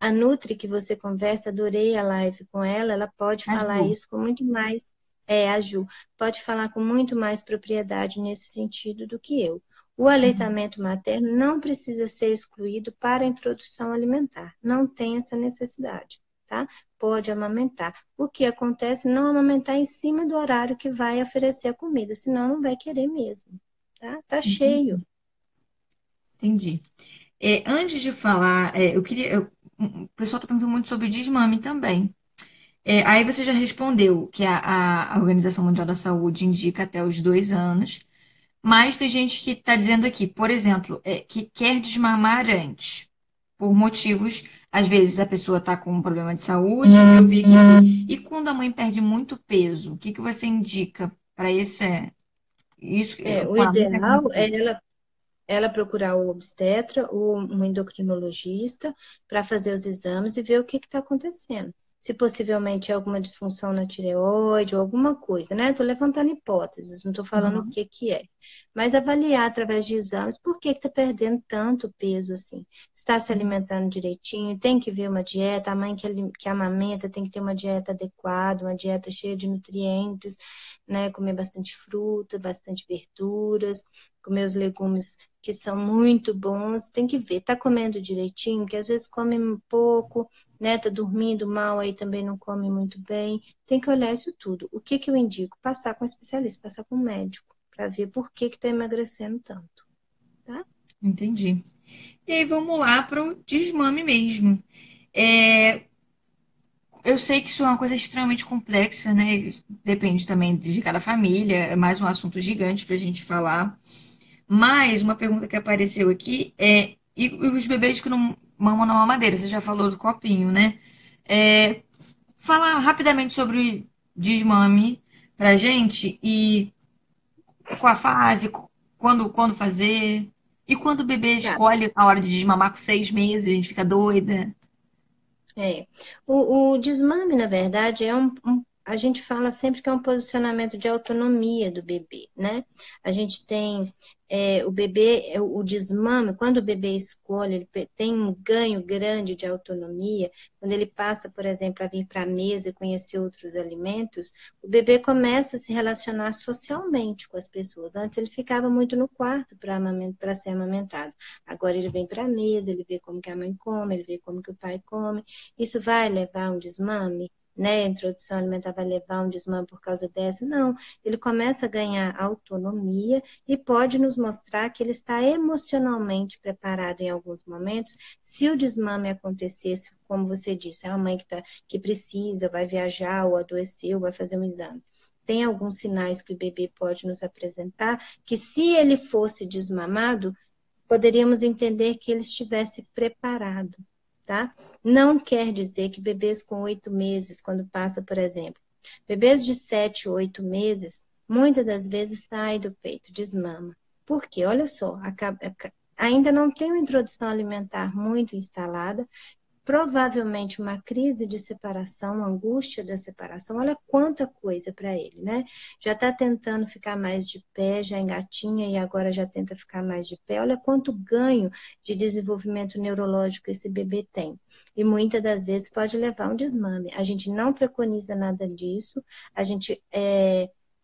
A Nutri que você conversa, adorei a live com ela, ela pode A falar Ju. isso com muito mais, a Ju, pode falar com muito mais propriedade nesse sentido do que eu. O aleitamento materno não precisa ser excluído para a introdução alimentar, não tem essa necessidade, tá? Pode amamentar. O que acontece é não amamentar em cima do horário que vai oferecer a comida, senão não vai querer mesmo, tá? Tá cheio. Entendi. Antes de falar, eu queria. O pessoal está perguntando muito sobre desmame também. Aí você já respondeu que a Organização Mundial da Saúde indica até os 2 anos, mas tem gente que está dizendo aqui, por exemplo, que quer desmamar antes, por motivos, às vezes a pessoa está com um problema de saúde, eu vi aqui. E quando a mãe perde muito peso, o que que você indica para isso O com a mãe perde ideal muito é peso? ela procurar o obstetra ou um endocrinologista para fazer os exames e ver o que está acontecendo. Se possivelmente é alguma disfunção na tireoide ou alguma coisa, né? Estou levantando hipóteses, não estou falando o Uhum. que é. Mas avaliar através de exames por que está perdendo tanto peso assim. Está se alimentando direitinho, tem que ver uma dieta, a mãe que amamenta tem que ter uma dieta adequada, uma dieta cheia de nutrientes, né? Comer bastante fruta, bastante verduras, comer os legumes que são muito bons, tem que ver, tá comendo direitinho, que às vezes come um pouco, né? Tá dormindo mal, aí também não come muito bem. Tem que olhar isso tudo. O que que eu indico? Passar com um especialista, passar com um médico, para ver por que que tá emagrecendo tanto, tá? Entendi. E aí vamos lá para o desmame mesmo. É, eu sei que isso é uma coisa extremamente complexa, né? Depende também de cada família, é mais um assunto gigante para a gente falar. Mas uma pergunta que apareceu aqui e os bebês que não mamam na mamadeira? Você já falou do copinho, né? Falar rapidamente sobre desmame pra gente e com a fase, quando fazer. E quando o bebê Tá. escolhe a hora de desmamar com 6 meses, a gente fica doida. É. O desmame, na verdade, a gente fala sempre que é um posicionamento de autonomia do bebê, né? A gente tem o bebê, o desmame, quando o bebê escolhe, ele tem um ganho grande de autonomia, quando ele passa, por exemplo, a vir para a mesa e conhecer outros alimentos, o bebê começa a se relacionar socialmente com as pessoas. Antes ele ficava muito no quarto para ser amamentado. Agora ele vem para a mesa, ele vê como que a mãe come, ele vê como que o pai come. Isso vai levar a um desmame? Né? A introdução alimentar vai levar a um desmame por causa dessa? Não. Ele começa a ganhar autonomia e pode nos mostrar que ele está emocionalmente preparado em alguns momentos. Se o desmame acontecesse, como você disse, é uma mãe que precisa, vai viajar ou adoeceu, vai fazer um exame. Tem alguns sinais que o bebê pode nos apresentar que, se ele fosse desmamado, poderíamos entender que ele estivesse preparado, tá? Não quer dizer que bebês com 8 meses, quando passa, por exemplo, bebês de 7, 8 meses, muitas das vezes saem do peito, desmama. Por quê? Olha só, ainda não tem uma introdução alimentar muito instalada, provavelmente uma crise de separação, uma angústia da separação. Olha quanta coisa para ele, né? Já está tentando ficar mais de pé, já engatinha e agora já tenta ficar mais de pé. Olha quanto ganho de desenvolvimento neurológico esse bebê tem. E muitas das vezes pode levar a um desmame. A gente não preconiza nada disso, a gente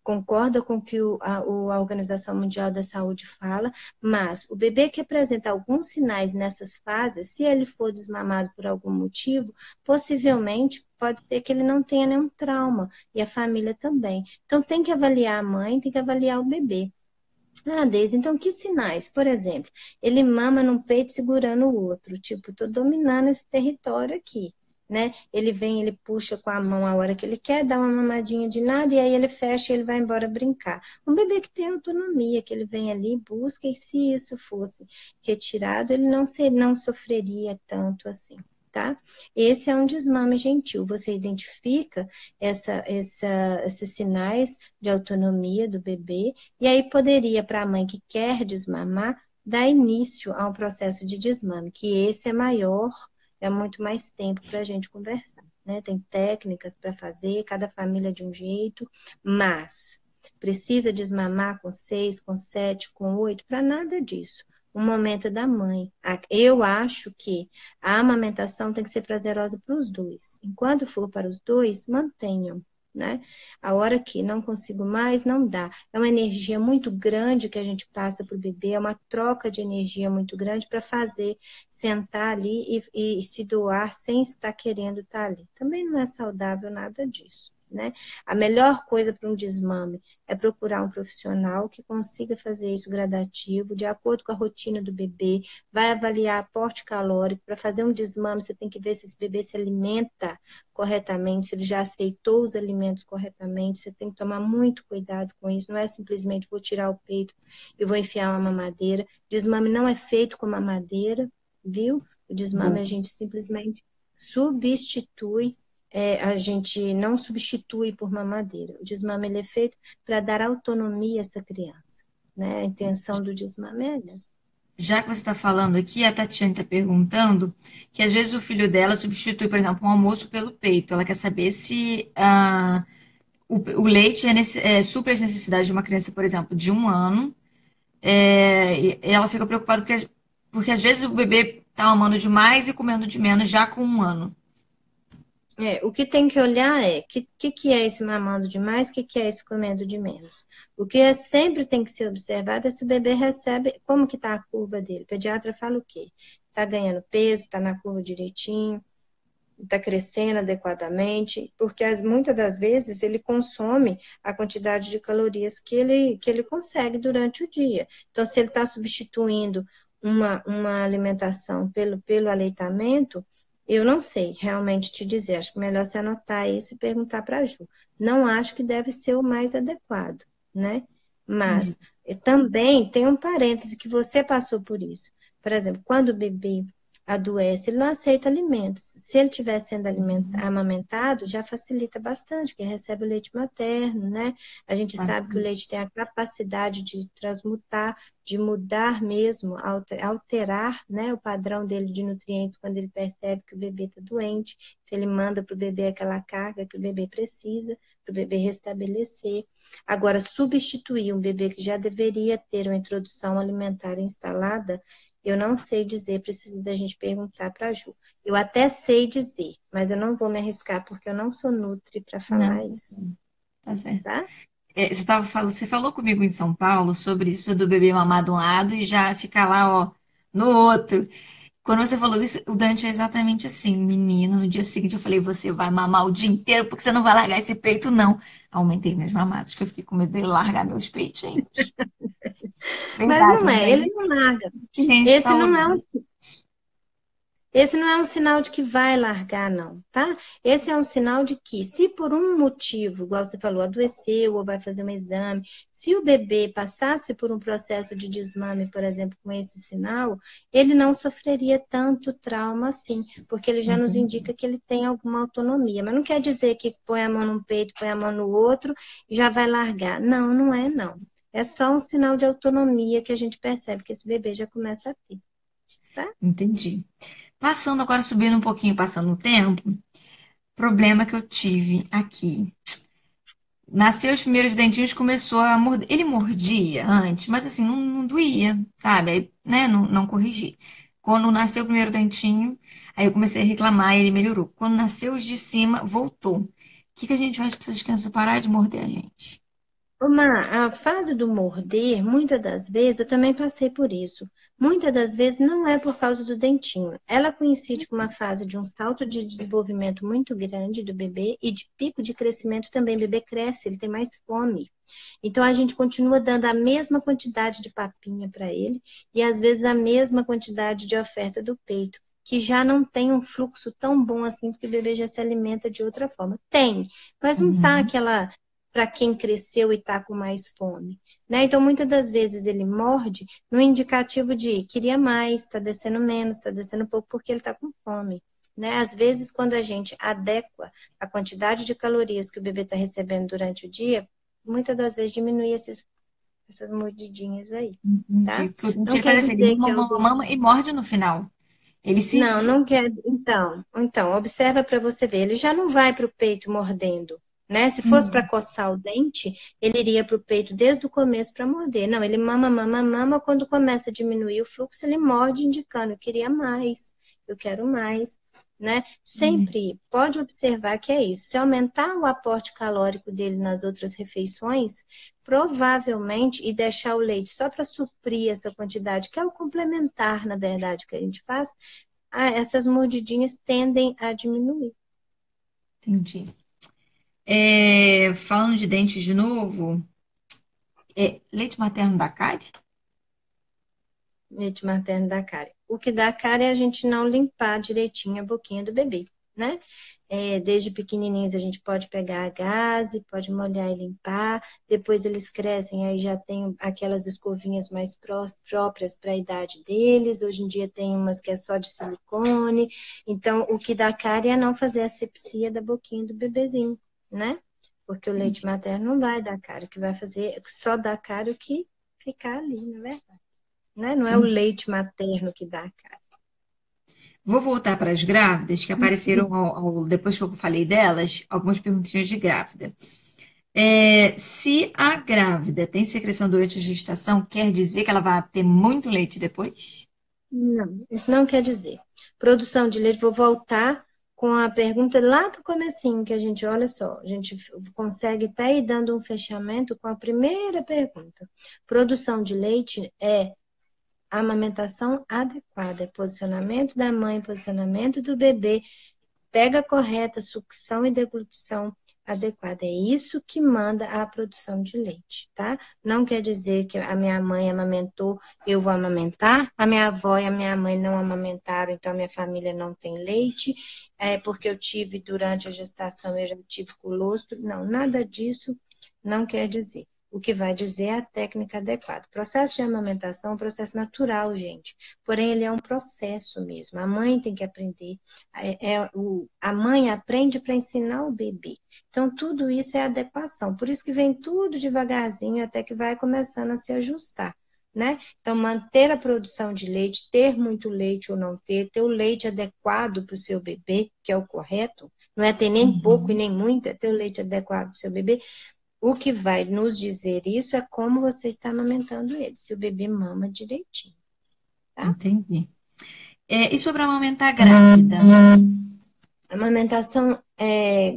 concorda com o que a Organização Mundial da Saúde fala, mas o bebê que apresenta alguns sinais nessas fases, se ele for desmamado por algum motivo, possivelmente pode ser que ele não tenha nenhum trauma, e a família também. Então tem que avaliar a mãe, tem que avaliar o bebê. Ah, Deise, então que sinais? Por exemplo, ele mama num peito segurando o outro, tipo, tô dominando esse território aqui, né? Ele vem, ele puxa com a mão a hora que ele quer, dá uma mamadinha de nada e aí ele fecha e ele vai embora brincar. Um bebê que tem autonomia, que ele vem ali, busca, e se isso fosse retirado, ele não sofreria tanto assim. Tá? Esse é um desmame gentil. Você identifica esses sinais de autonomia do bebê e aí poderia, para a mãe que quer desmamar, dar início a um processo de desmame, que esse é maior, é muito mais tempo para a gente conversar, né? Tem técnicas para fazer, cada família de um jeito, mas precisa desmamar com 6, com 7, com 8, para nada disso. O momento da mãe. Eu acho que a amamentação tem que ser prazerosa para os dois. Enquanto for para os dois, mantenham, né? A hora que não consigo mais, não dá. É uma energia muito grande que a gente passa para o bebê, é uma troca de energia muito grande para fazer sentar ali e se doar sem estar querendo estar ali. Também não é saudável nada disso, né? A melhor coisa para um desmame é procurar um profissional que consiga fazer isso gradativo, de acordo com a rotina do bebê, vai avaliar aporte calórico. Para fazer um desmame, você tem que ver se esse bebê se alimenta corretamente, se ele já aceitou os alimentos corretamente. Você tem que tomar muito cuidado com isso. Não é simplesmente vou tirar o peito e vou enfiar uma mamadeira. Desmame não é feito com mamadeira, viu? O desmame Bom. a gente simplesmente substitui. A gente não substitui por mamadeira. O desmame ele é feito para dar autonomia a essa criança, né? A intenção do desmame é essa. Já que você está falando aqui, a Tatiane está perguntando que às vezes o filho dela substitui, por exemplo, um almoço pelo peito. Ela quer saber se o leite supre as necessidades de uma criança, por exemplo, de 1 ano. E ela fica preocupada porque às vezes o bebê está mamando demais e comendo de menos já com 1 ano. O que tem que olhar é que é esse mamando demais, que é esse comendo de menos. O que sempre tem que ser observado é se o bebê recebe, como que está a curva dele. O pediatra fala o quê? Está ganhando peso, está na curva direitinho, está crescendo adequadamente, porque muitas das vezes ele consome a quantidade de calorias que ele consegue durante o dia. Então, se ele está substituindo uma alimentação pelo aleitamento, eu não sei realmente te dizer. Acho que melhor você anotar isso e perguntar para a Ju. Não acho que deve ser o mais adequado, né? Mas também tem um parêntese que você passou por isso. Por exemplo, quando o bebê adoece, ele não aceita alimentos. Se ele estiver sendo amamentado, já facilita bastante, porque recebe o leite materno, né? A gente sabe que o leite tem a capacidade de transmutar, de mudar mesmo, alterar, né, o padrão dele de nutrientes quando ele percebe que o bebê está doente. Então, ele manda para o bebê aquela carga que o bebê precisa, para o bebê restabelecer. Agora, substituir um bebê que já deveria ter uma introdução alimentar instalada, eu não sei dizer, precisa da gente perguntar para a Ju. Eu até sei dizer, mas eu não vou me arriscar porque eu não sou nutri para falar isso. Tá certo. Tá? Você falou comigo em São Paulo sobre isso do bebê mamar de um lado e já ficar lá, ó, no outro. Quando você falou isso, o Dante é exatamente assim, menina. No dia seguinte eu falei, você vai mamar o dia inteiro porque você não vai largar esse peito, não. Aumentei minhas mamadas, porque eu fiquei com medo dele largar meus peitinhos. Mas Verdade, não mas é, aí ele não larga. que nem Esse não é saudável. Esse não é um sinal de que vai largar, não, tá? Esse é um sinal de que, se por um motivo, igual você falou, adoeceu ou vai fazer um exame, se o bebê passasse por um processo de desmame, por exemplo, com esse sinal, ele não sofreria tanto trauma assim, porque ele já nos indica que ele tem alguma autonomia. Mas não quer dizer que põe a mão num peito, põe a mão no outro e já vai largar. Não, não é, não. É só um sinal de autonomia que a gente percebe que esse bebê já começa a ter, tá? Entendi. Passando agora, subindo um pouquinho, passando o tempo, problema que eu tive aqui. Nasceu os primeiros dentinhos, começou a morder. Ele mordia antes, mas assim, não doía, sabe? Aí, né, não corrigi. Quando nasceu o primeiro dentinho, aí eu comecei a reclamar e ele melhorou. Quando nasceu os de cima, voltou. O que que a gente faz para essas crianças parar de morder a gente? A fase do morder, muitas das vezes, eu também passei por isso. Muitas das vezes não é por causa do dentinho. Ela coincide com uma fase de um salto de desenvolvimento muito grande do bebê e de pico de crescimento também. O bebê cresce, ele tem mais fome. Então a gente continua dando a mesma quantidade de papinha para ele e às vezes a mesma quantidade de oferta do peito, que já não tem um fluxo tão bom assim, porque o bebê já se alimenta de outra forma. Tem, mas não tá Uhum. aquela para quem cresceu e está com mais fome. Né? Então, muitas das vezes ele morde no indicativo de queria mais, está descendo menos, está descendo pouco, porque ele está com fome. Né? Às vezes, quando a gente adequa a quantidade de calorias que o bebê está recebendo durante o dia, muitas das vezes diminui essas mordidinhas aí, Entendi. tá? Porque o dente Não ele quer faz assim, ele dizer mama, que é mama, mama e algum. morde no final. Ele se. Não, não quer. Então, observa para você ver. Ele já não vai para o peito mordendo, né? Se fosse para Uhum. coçar o dente, ele iria para o peito desde o começo para morder. Não, ele mama, mama, mama. Quando começa a diminuir o fluxo, ele morde, indicando: eu queria mais, eu quero mais, né? Sempre pode observar que é isso. Se aumentar o aporte calórico dele nas outras refeições, provavelmente, e deixar o leite só para suprir essa quantidade, que é o complementar, na verdade, que a gente faz essas mordidinhas tendem a diminuir. Entendi. Falando de dentes de novo, leite materno dá cárie? Leite materno dá cárie. O que dá cárie é a gente não limpar direitinho a boquinha do bebê, né? Desde pequenininhos a gente pode pegar a gaze, pode molhar e limpar. Depois eles crescem, aí já tem aquelas escovinhas mais próprias para a idade deles. Hoje em dia tem umas que é só de silicone. Então, o que dá cárie é não fazer a asepsia da boquinha do bebezinho, né? Porque o leite Entendi. materno não vai dar cárie. O que vai fazer só dá cárie o que ficar ali, não é verdade? Né? Não é o Entendi. leite materno que dá cárie. Vou voltar para as grávidas, que apareceram depois que eu falei delas, algumas perguntinhas de grávida. Se a grávida tem secreção durante a gestação, quer dizer que ela vai ter muito leite depois? Não, isso não quer dizer. Produção de leite, vou voltar com a pergunta lá do comecinho, que a gente, olha só, a gente consegue até ir dando um fechamento com a primeira pergunta. Produção de leite é amamentação adequada, é posicionamento da mãe, posicionamento do bebê, pega correta, sucção e deglutição adequada. É isso que manda a produção de leite, tá? Não quer dizer que a minha mãe amamentou, eu vou amamentar, a minha avó e a minha mãe não amamentaram, então a minha família não tem leite, porque eu tive durante a gestação, eu já tive colostro. Não, nada disso não quer dizer. O que vai dizer é a técnica adequada. O processo de amamentação é um processo natural, gente. Porém, ele é um processo mesmo. A mãe tem que aprender a mãe aprende para ensinar o bebê. Então, tudo isso é adequação. Por isso que vem tudo devagarzinho até que vai começando a se ajustar. Né? Então, manter a produção de leite, ter muito leite ou não ter o leite adequado para o seu bebê, que é o correto, não é ter nem pouco e Uhum. nem muito, é ter o leite adequado para o seu bebê. O que vai nos dizer isso é como você está amamentando ele, se o bebê mama direitinho, tá? Entendi. E sobre amamentar grávida? Amamentação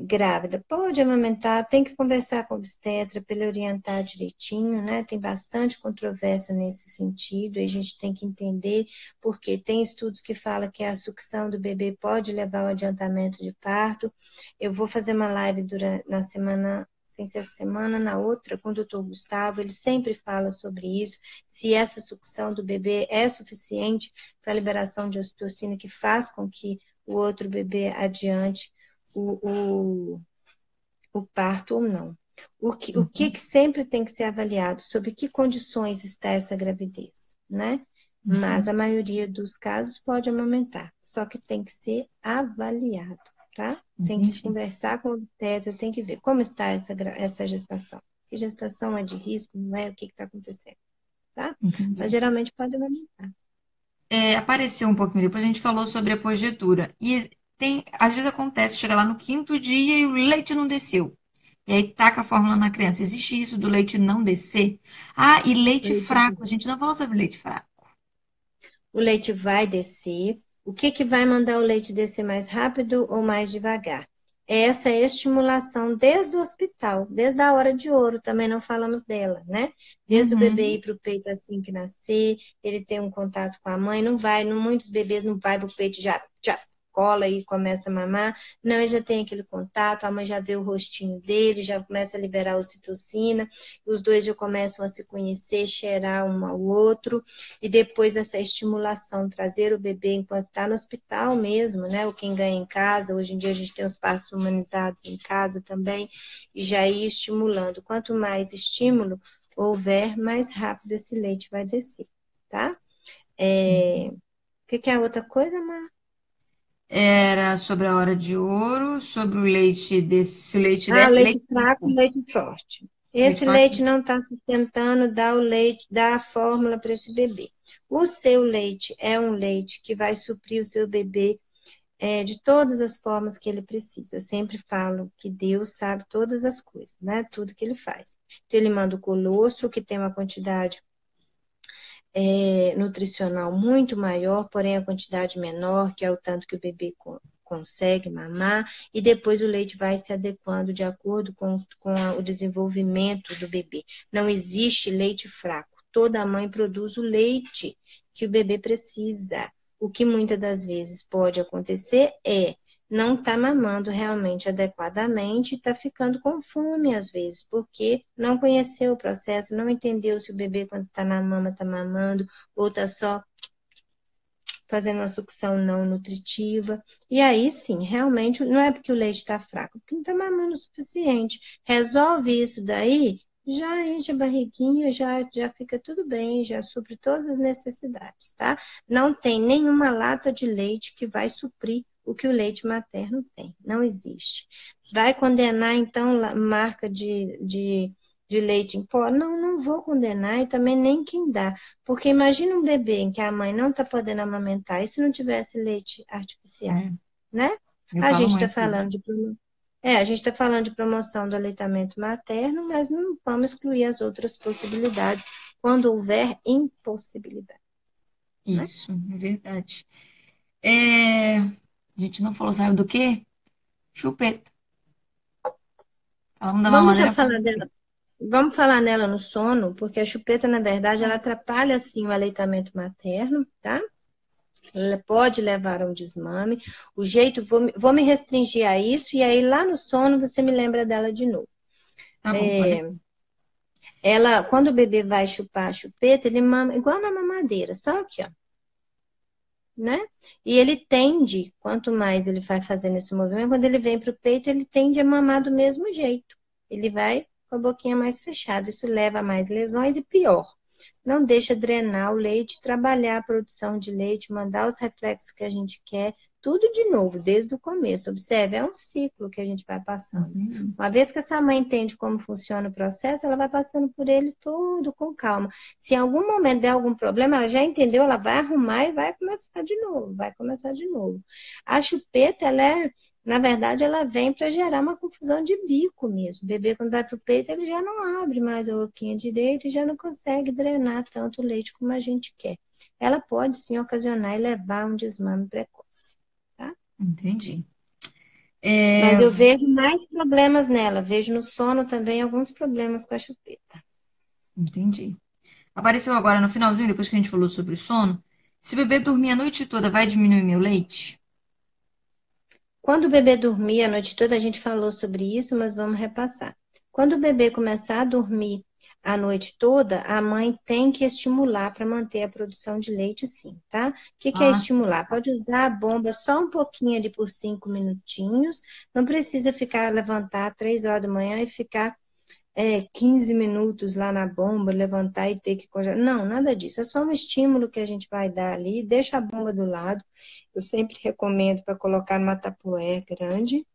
grávida. Pode amamentar, tem que conversar com o obstetra para ele orientar direitinho, né? Tem bastante controvérsia nesse sentido, e a gente tem que entender, porque tem estudos que falam que a sucção do bebê pode levar ao adiantamento de parto. Eu vou fazer uma live na semana, sem ser essa semana, na outra, com o doutor Gustavo, ele sempre fala sobre isso, se essa sucção do bebê é suficiente para a liberação de ocitocina, que faz com que o outro bebê adiante o, o parto ou não. O que sempre tem que ser avaliado, sob que condições está essa gravidez, né? Mas Uhum. a maioria dos casos pode amamentar, só que tem que ser avaliado, tá? Tem que se Entendi. conversar com o obstetra, tem que ver como está essa gestação. Que gestação é de risco, não é? O que está acontecendo, tá? Mas Entendi. geralmente pode amamentar. apareceu um pouquinho depois, a gente falou sobre a pós-diatura. E às vezes acontece, chega lá no quinto dia e o leite não desceu. E aí taca a fórmula na criança. Existe isso do leite não descer? Ah, e leite Leite, fraco. A gente não falou sobre leite fraco. o leite vai descer. O que que vai mandar o leite descer mais rápido ou mais devagar? Essa estimulação desde o hospital, desde a hora de ouro, também não falamos dela, né? Desde o bebê Uhum. ir para o peito assim que nascer, ele ter um contato com a mãe, não vai, muitos bebês não vai para o peito já cola e começa a mamar. Não, ele já tem aquele contato, a mãe já vê o rostinho dele, já começa a liberar ocitocina, os dois já começam a se conhecer, cheirar um ao outro, e depois essa estimulação, trazer o bebê enquanto está no hospital mesmo, né? Ou quem ganha em casa, hoje em dia a gente tem os partos humanizados em casa também, e já ir estimulando. Quanto mais estímulo houver, mais rápido esse leite vai descer, tá? O que é a outra coisa, Mar? Era sobre a hora de ouro, sobre o leite desse, se o leite Ah, desce, leite leite fraco e fraco. leite forte. Leite Esse forte. leite não está sustentando dar o leite, dar a fórmula para esse bebê. O seu leite é um leite que vai suprir o seu bebê de todas as formas que ele precisa. Eu sempre falo que Deus sabe todas as coisas, né? Tudo que ele faz. Então, ele manda o colostro, que tem uma quantidade nutricional muito maior, porém a quantidade menor, que é o tanto que o bebê consegue mamar, e depois o leite vai se adequando de acordo com o desenvolvimento do bebê. Não existe leite fraco. Toda mãe produz o leite que o bebê precisa. O que muitas das vezes pode acontecer é não tá mamando realmente adequadamente, está ficando com fome às vezes, porque não conheceu o processo, não entendeu se o bebê quando está na mama está mamando ou está só fazendo uma sucção não nutritiva. E aí sim, realmente não é porque o leite está fraco, é porque não está mamando o suficiente. Resolve isso daí, já enche a barriguinha, já fica tudo bem, já supre todas as necessidades, tá? Não tem nenhuma lata de leite que vai suprir o que o leite materno tem. Não existe. Vai condenar, então, marca de leite em pó? Não, não vou condenar e também nem quem dá. Porque imagina um bebê em que a mãe não está podendo amamentar e se não tivesse leite artificial, É, né? eu A falo gente está muito isso. falando a gente está falando de promoção do aleitamento materno, mas não vamos excluir as outras possibilidades quando houver impossibilidade, né? Isso, é verdade. A gente não falou, sabe do quê? Chupeta. Falamos da Vamos já mamadeira. falar dela. Vamos falar nela no sono, porque a chupeta, na verdade, ela atrapalha sim o aleitamento materno, tá? Ela pode levar a um desmame. O jeito, vou me restringir a isso, e aí lá no sono você me lembra dela de novo. Tá bom, pode. Ela, quando o bebê vai chupar a chupeta, ele mama igual na mamadeira, só aqui, ó, né? E ele tende, quanto mais ele vai fazendo esse movimento, quando ele vem para o peito, ele tende a mamar do mesmo jeito. Ele vai com a boquinha mais fechada. Isso leva a mais lesões e pior. Não deixa drenar o leite, trabalhar a produção de leite, mandar os reflexos que a gente quer, tudo de novo, desde o começo. Observe, é um ciclo que a gente vai passando. Entendi. Uma vez que essa mãe entende como funciona o processo, ela vai passando por ele tudo com calma. Se em algum momento der algum problema, ela já entendeu, ela vai arrumar e vai começar de novo, vai começar de novo. A chupeta, na verdade, ela vem para gerar uma confusão de bico mesmo. O bebê, quando vai para o peito, ele já não abre mais a boquinha direito e já não consegue drenar tanto o leite como a gente quer. Ela pode sim ocasionar e levar a um desmame precoce, tá? Entendi. Mas É, eu vejo mais problemas nela, vejo no sono também alguns problemas com a chupeta. entendi. Apareceu agora no finalzinho, depois que a gente falou sobre o sono. Se o bebê dormir a noite toda, vai diminuir meu leite? Quando o bebê dormir a noite toda, a gente falou sobre isso, mas vamos repassar. Quando o bebê começar a dormir a noite toda, a mãe tem que estimular para manter a produção de leite, sim, tá? O que é Ah, estimular? Pode usar a bomba só um pouquinho ali por 5 minutinhos, não precisa ficar, levantar 3 horas da manhã e ficar 15 minutos lá na bomba, levantar e ter que congelar. Não, nada disso. É só um estímulo que a gente vai dar ali. Deixa a bomba do lado. Eu sempre recomendo para colocar numa Tupperware grande.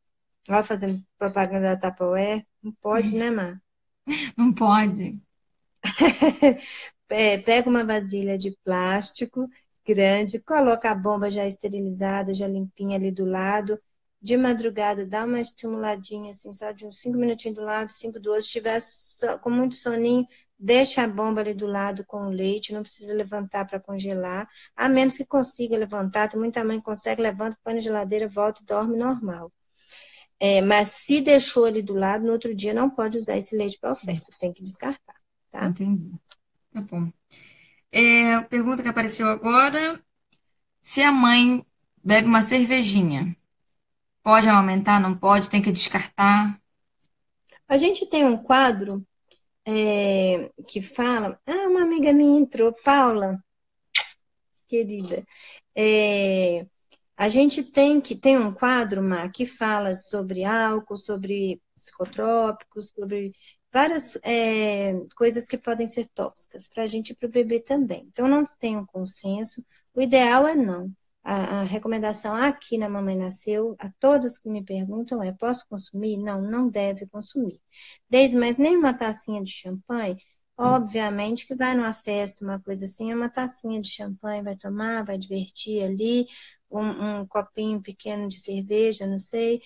Vai fazendo propaganda da Tupperware? Não pode, né, Mar? não pode. Pega uma vasilha de plástico grande, coloca a bomba já esterilizada, já limpinha ali do lado. De madrugada, dá uma estimuladinha, assim, só de uns 5 minutinhos do lado, 5 do outro. Se estiver com muito soninho, deixa a bomba ali do lado com o leite, não precisa levantar para congelar, a menos que consiga levantar. Tem muita mãe que consegue, levanta, põe na geladeira, volta e dorme normal. Mas se deixou ali do lado, no outro dia não pode usar esse leite para oferta, tem que descartar, tá? Entendi. Tá bom. Pergunta que apareceu agora. Se a mãe bebe uma cervejinha, pode amamentar? Não pode? Tem que descartar? A gente tem um quadro que fala. Ah, uma amiga minha entrou, Paula, querida. É, a gente tem um quadro, Mar, que fala sobre álcool, sobre psicotrópicos, sobre várias coisas que podem ser tóxicas para a gente e para o bebê também. Então, não se tem um consenso. O ideal é não. A recomendação aqui na Mamãe Nasceu, a todas que me perguntam posso consumir? Não, não deve consumir. Desde, mas nem uma tacinha de champanhe, obviamente que vai numa festa, uma coisa assim, uma tacinha de champanhe vai tomar, vai divertir ali, um copinho pequeno de cerveja, não sei.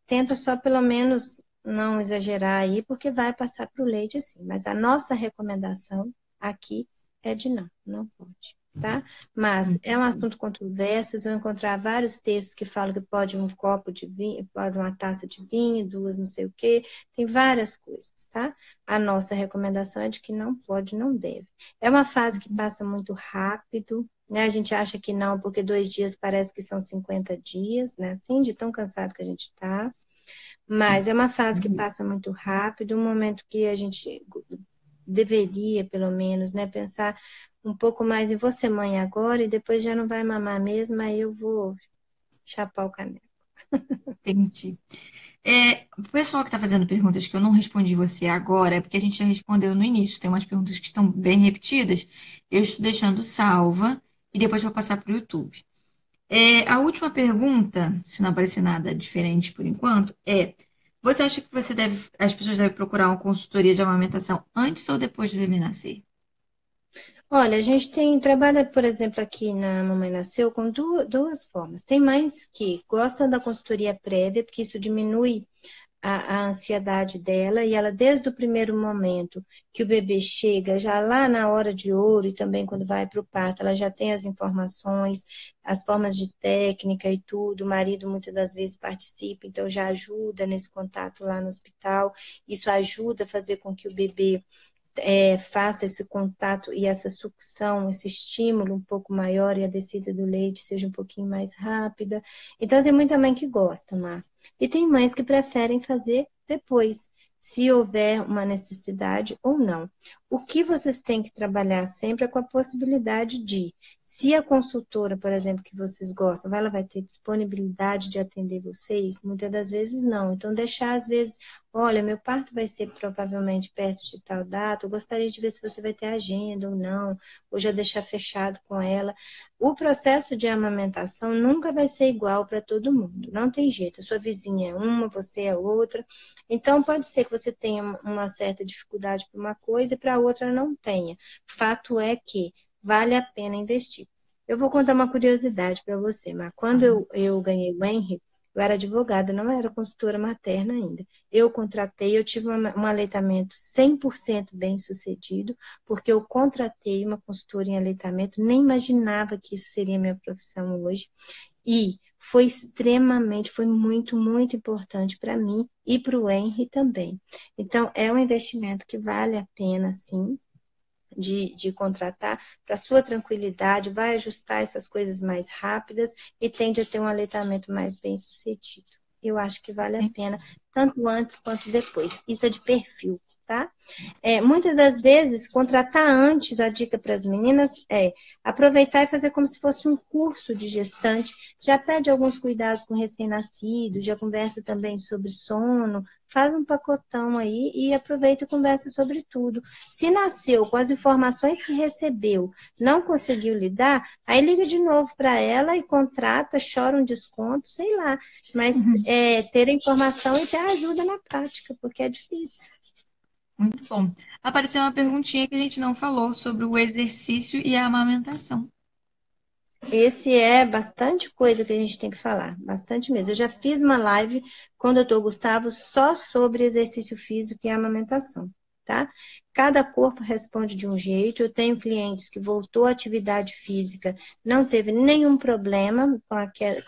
Tenta só pelo menos não exagerar aí, porque vai passar para o leite assim. Mas a nossa recomendação aqui é de não, não pode, tá? Mas é um assunto controverso, vocês vão encontrar vários textos que falam que pode um copo de vinho, pode uma taça de vinho, duas não sei o quê, tem várias coisas, tá? A nossa recomendação é de que não pode, não deve. É uma fase que passa muito rápido, né? A gente acha que não, porque 2 dias parece que são 50 dias, né? Assim, de tão cansado que a gente tá. Mas é uma fase que passa muito rápido, um momento que a gente deveria, pelo menos, né, pensar um pouco mais em você, mãe, agora, e depois já não vai mamar mesmo, aí eu vou chapar o caneco. Entendi. O pessoal que está fazendo perguntas que eu não respondi você agora, é porque a gente já respondeu no início. Tem umas perguntas que estão bem repetidas. Eu estou deixando salva e depois vou passar para o YouTube. A última pergunta, se não aparecer nada diferente por enquanto, você acha que as pessoas devem procurar uma consultoria de amamentação antes ou depois do bebê nascer? Olha, a gente trabalha, por exemplo, aqui na Mamãe Nasceu com duas formas. Tem mães que gostam da consultoria prévia, porque isso diminui a ansiedade dela, e ela, desde o primeiro momento que o bebê chega, já lá na hora de ouro, e também quando vai para o parto, ela já tem as informações, as formas de técnica e tudo. O marido muitas das vezes participa, então já ajuda nesse contato lá no hospital. Isso ajuda a fazer com que o bebê faça esse contato e essa sucção, esse estímulo um pouco maior, e a descida do leite seja um pouquinho mais rápida. Então, tem muita mãe que gosta, Mar. E tem mães que preferem fazer depois, se houver uma necessidade ou não. O que vocês têm que trabalhar sempre é com a possibilidade de, se a consultora, por exemplo, que vocês gostam, ela vai ter disponibilidade de atender vocês? Muitas das vezes não. Então, deixar, às vezes, olha, meu parto vai ser provavelmente perto de tal data, eu gostaria de ver se você vai ter agenda ou não, ou já deixar fechado com ela. O processo de amamentação nunca vai ser igual para todo mundo, não tem jeito. A sua vizinha é uma, você é outra. Então, pode ser que você tenha uma certa dificuldade para uma coisa e para outra não tenha. Fato é que vale a pena investir. Eu vou contar uma curiosidade para você, mas quando eu ganhei o Henry, eu era advogada, não era consultora materna ainda. Eu contratei, eu tive um aleitamento 100% bem sucedido, porque eu contratei uma consultora em aleitamento, nem imaginava que isso seria minha profissão hoje. E foi muito, muito importante para mim e para o Henry também. Então, é um investimento que vale a pena, sim, de contratar para sua tranquilidade, vai ajustar essas coisas mais rápidas e tende a ter um aleitamento mais bem sucedido. Eu acho que vale a pena, tanto antes quanto depois. Isso é de perfil, tá? Muitas das vezes, contratar antes, a dica para as meninas é aproveitar e fazer como se fosse um curso de gestante. Já pede alguns cuidados com recém-nascido, já conversa também sobre sono, faz um pacotão aí e aproveita e conversa sobre tudo. Se nasceu com as informações que recebeu, não conseguiu lidar, aí liga de novo para ela e contrata, chora um desconto, sei lá. Mas ter a informação e ter ajuda na prática, porque é difícil. Muito bom. Apareceu uma perguntinha que a gente não falou sobre o exercício e a amamentação. Esse é bastante coisa que a gente tem que falar, bastante mesmo. Eu já fiz uma live com o doutor Gustavo só sobre exercício físico e amamentação, tá? Cada corpo responde de um jeito. Eu tenho clientes que voltou à atividade física, não teve nenhum problema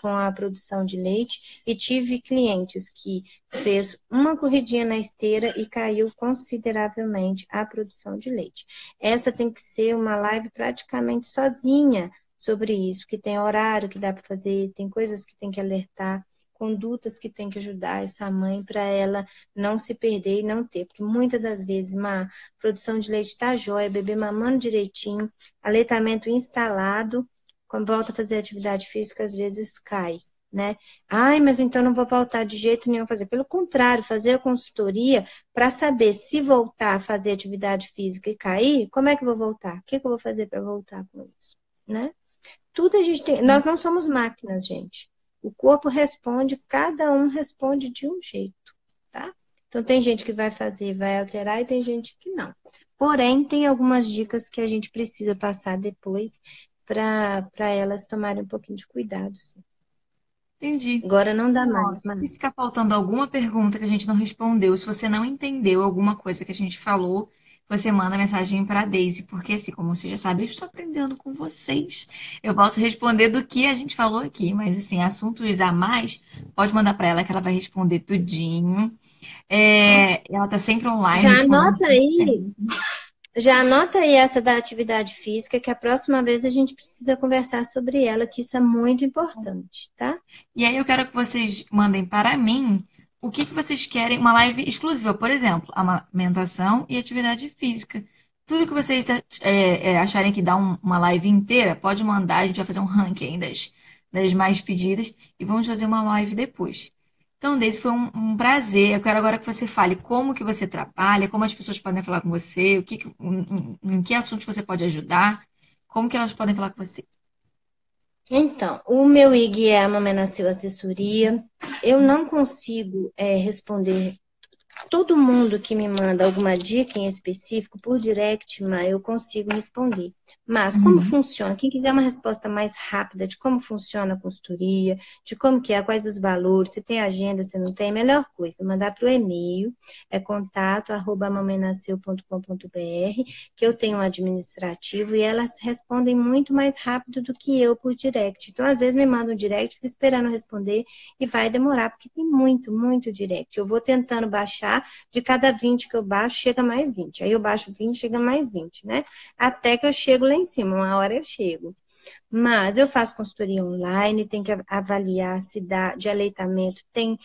com a produção de leite, e tive clientes que fez uma corridinha na esteira e caiu consideravelmente a produção de leite. Essa tem que ser uma live praticamente sozinha sobre isso, que tem horário que dá para fazer, tem coisas que tem que alertar, condutas que tem que ajudar essa mãe para ela não se perder e não ter, porque muitas das vezes uma produção de leite está jóia, bebê mamando direitinho, aleitamento instalado, quando volta a fazer atividade física, às vezes cai, né? Ai, mas então não vou voltar de jeito nenhum a fazer. Pelo contrário, fazer a consultoria para saber se voltar a fazer atividade física e cair, como é que eu vou voltar? O que que eu vou fazer para voltar com isso, né? Tudo a gente tem. Nós não somos máquinas, gente. O corpo responde, cada um responde de um jeito, tá? Então tem gente que vai fazer, vai alterar, e tem gente que não. Porém, tem algumas dicas que a gente precisa passar depois para elas tomarem um pouquinho de cuidado, sim. Entendi. Agora não dá Ó, mais, mas se ficar faltando alguma pergunta que a gente não respondeu, se você não entendeu alguma coisa que a gente falou, você manda mensagem para a Daisy, porque assim, como você já sabe, eu estou aprendendo com vocês. Eu posso responder do que a gente falou aqui, mas assim, assuntos a mais, pode mandar para ela que ela vai responder tudinho. Ela tá sempre online já respondendo. anota aí. Já anota aí essa da atividade física, que a próxima vez a gente precisa conversar sobre ela, que isso é muito importante, tá? E aí eu quero que vocês mandem para mim o que que vocês querem, uma live exclusiva, por exemplo, amamentação e atividade física. Tudo que vocês acharem que dá uma live inteira, pode mandar, a gente vai fazer um ranking aí das mais pedidas e vamos fazer uma live depois. Então, Deise, foi um prazer. Eu quero agora que você fale como que você trabalha, como as pessoas podem falar com você, em que assuntos você pode ajudar, como que elas podem falar com você. Então, o meu IG é a Mamãe Nasceu Assessoria. Eu não consigo responder todo mundo que me manda alguma dica em específico por direct, mas eu consigo responder. Mas como Uhum. funciona? Quem quiser uma resposta mais rápida de como funciona a consultoria, de como que é, quais os valores, se tem agenda, se não tem, melhor coisa, mandar para o e-mail, é contato@mamãenasceu.com.br, que eu tenho um administrativo e elas respondem muito mais rápido do que eu por direct. Então, às vezes me mandam um direct, fico esperando responder e vai demorar, porque tem muito, muito direct. Eu vou tentando baixar, de cada 20 que eu baixo, chega mais 20. Aí eu baixo 20, chega mais 20, né? Até que eu chego lá em cima, uma hora eu chego. Mas eu faço consultoria online, tem que avaliar se dá de aleitamento, tem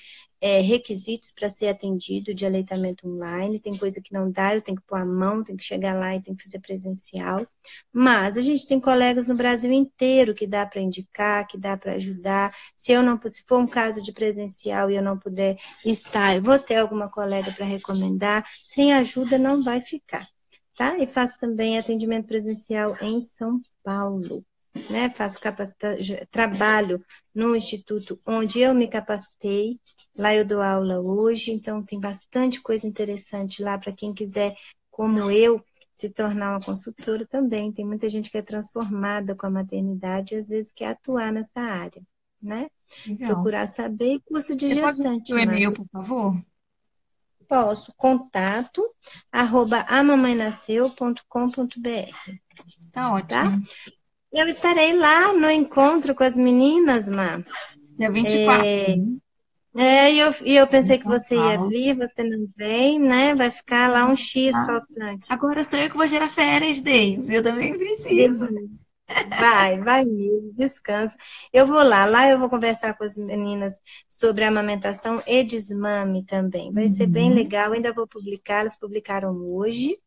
requisitos para ser atendido de aleitamento online, tem coisa que não dá, eu tenho que pôr a mão, tenho que chegar lá e tenho que fazer presencial. Mas a gente tem colegas no Brasil inteiro que dá para indicar, que dá para ajudar. Se eu não, se for um caso de presencial e eu não puder estar, eu vou ter alguma colega para recomendar. Sem ajuda não vai ficar, tá? E faço também atendimento presencial em São Paulo, né? Faço trabalho no instituto onde eu me capacitei. Lá eu dou aula hoje, então tem bastante coisa interessante lá para quem quiser, como eu, se tornar uma consultora também. Tem muita gente que é transformada com a maternidade e às vezes quer atuar nessa área, né? Legal. Procurar saber curso de Você pode repetir gestante, o mas e-mail, por favor? posso, contato, @amamainasceu.com.br, Tá tá? ótimo. Eu estarei lá no encontro com as meninas, Má. Dia 24, né? E eu Em pensei que São você ia Paulo. vir, você não vem, né? Vai ficar lá um X Ah, faltante. agora sou eu que vou gerar férias, Deise. Eu também preciso. Beleza. Vai mesmo, descansa. Eu vou lá eu vou conversar com as meninas sobre a amamentação e desmame também. Vai ser bem Uhum, legal, ainda vou publicar, elas publicaram hoje.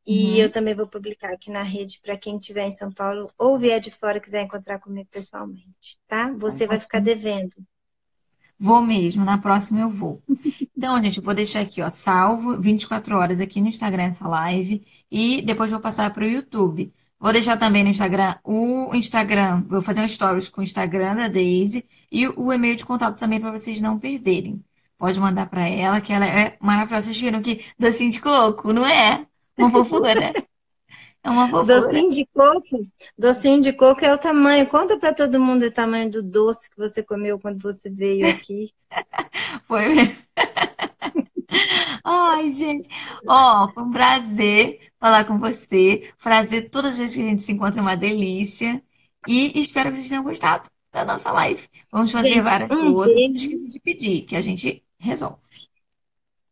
E eu uhum. também vou publicar aqui na rede para quem estiver em São Paulo ou vier de fora quiser encontrar comigo pessoalmente, tá? Tá Você vai ficar ótimo. devendo. Vou mesmo, na próxima eu vou. Então, gente, eu vou deixar aqui, ó, salvo 24 horas aqui no Instagram essa live e depois vou passar para o YouTube. Vou deixar também no Instagram vou fazer um stories com o Instagram da Daisy e o e-mail de contato também para vocês não perderem. Pode mandar para ela, que ela é maravilhosa. Vocês viram que docinho de coco, não é? Uma fofura. É uma fofura. Docinho de coco é o tamanho. Conta para todo mundo o tamanho do doce que você comeu quando você veio aqui. Foi mesmo. Ai, gente. Ó, foi um prazer falar com você. Prazer todas as vezes que a gente se encontra é uma delícia. E espero que vocês tenham gostado da nossa live. Vamos fazer Gente, várias um outras. Não beijo. esqueça de pedir, que a gente resolve.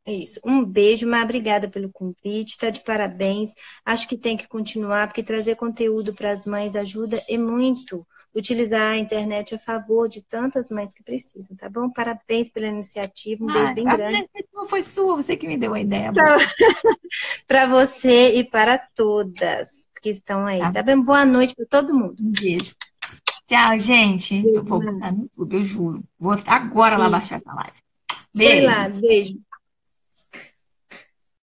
É isso. Um beijo, mas obrigada pelo convite. Está de parabéns. Acho que tem que continuar, porque trazer conteúdo para as mães ajuda e muito. Utilizar a internet a favor de tantas mães que precisam, tá bom? Parabéns pela iniciativa. Um beijo Ah, bem a grande iniciativa foi sua, você que me deu a ideia boa. para você e para todas que estão aí. Tá? Tá bem? Boa noite para todo mundo. Um beijo. Tchau, gente. Eu Beijo, vou Mar. botar no YouTube, eu juro. Vou agora lá E baixar essa live. foi lá, Beijo. beijo.